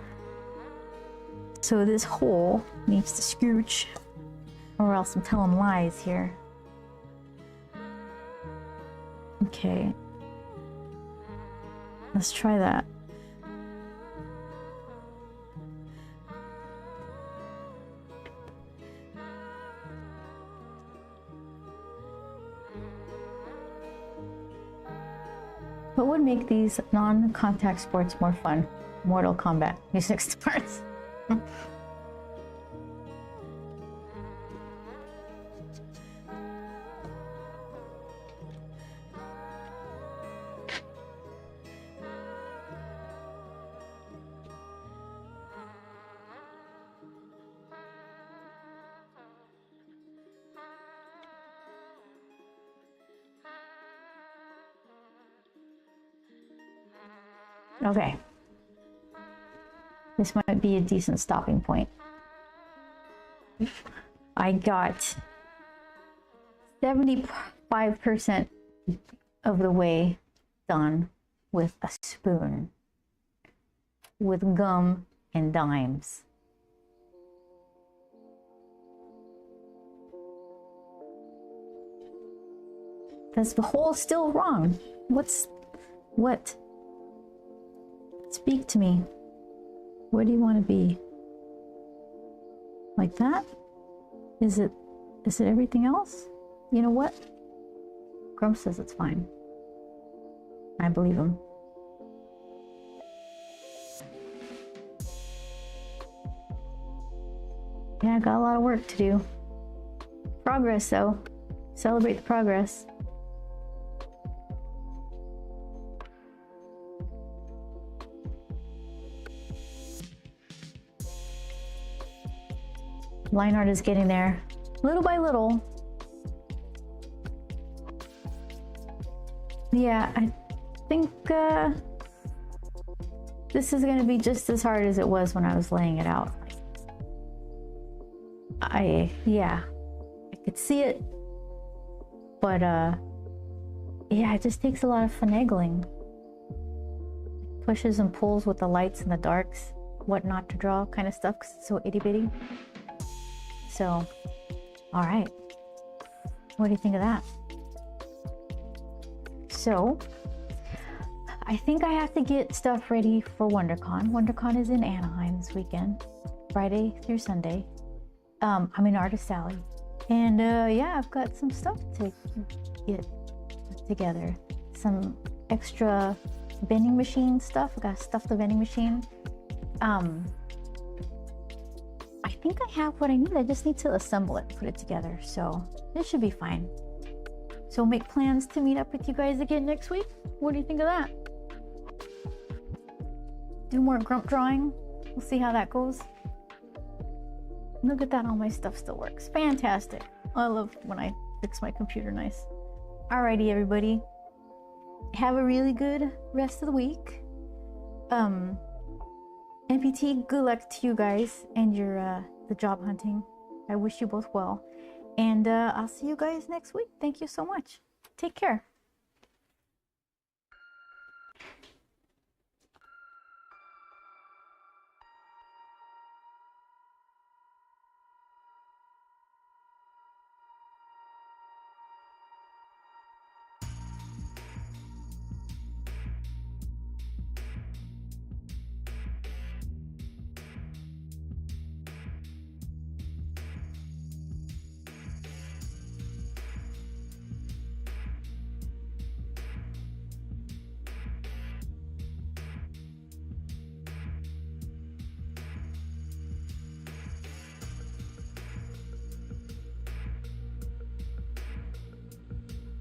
So this hole needs to scooch, or else I'm telling lies here. Okay. Let's try that. What would make these non-contact sports more fun? Mortal Kombat, music stars. Okay. This might be a decent stopping point. I got 75% of the way done with a spoon, with gum and dimes. That's the whole still wrong. What? Speak to me. Where do you want to be? Like that? Is it everything else? You know what? Grump says it's fine. I believe him. Yeah, I got a lot of work to do. Progress, though. Celebrate the progress. Line art is getting there, little by little. Yeah, I think this is going to be just as hard as it was when I was laying it out. I could see it, but yeah, it just takes a lot of finagling. Pushes and pulls with the lights and the darks, what not to draw kind of stuff, because it's so itty bitty. So, all right. What do you think of that? So, I think I have to get stuff ready for WonderCon. WonderCon is in Anaheim this weekend, Friday through Sunday. I'm in Artist Alley. And yeah, I've got some stuff to get together. Some extra vending machine stuff. I got to stuff the vending machine. I think I have what I need. I just need to assemble it, put it together. So this should be fine. So make plans to meet up with you guys again next week. What do you think of that? Do more grump drawing. We'll see how that goes. Look at that, all my stuff still works. Fantastic. I love when I fix my computer nice. Alrighty, everybody. Have a really good rest of the week. NPT, good luck to you guys and your the job hunting. I wish you both well. And I'll see you guys next week. Thank you so much. Take care.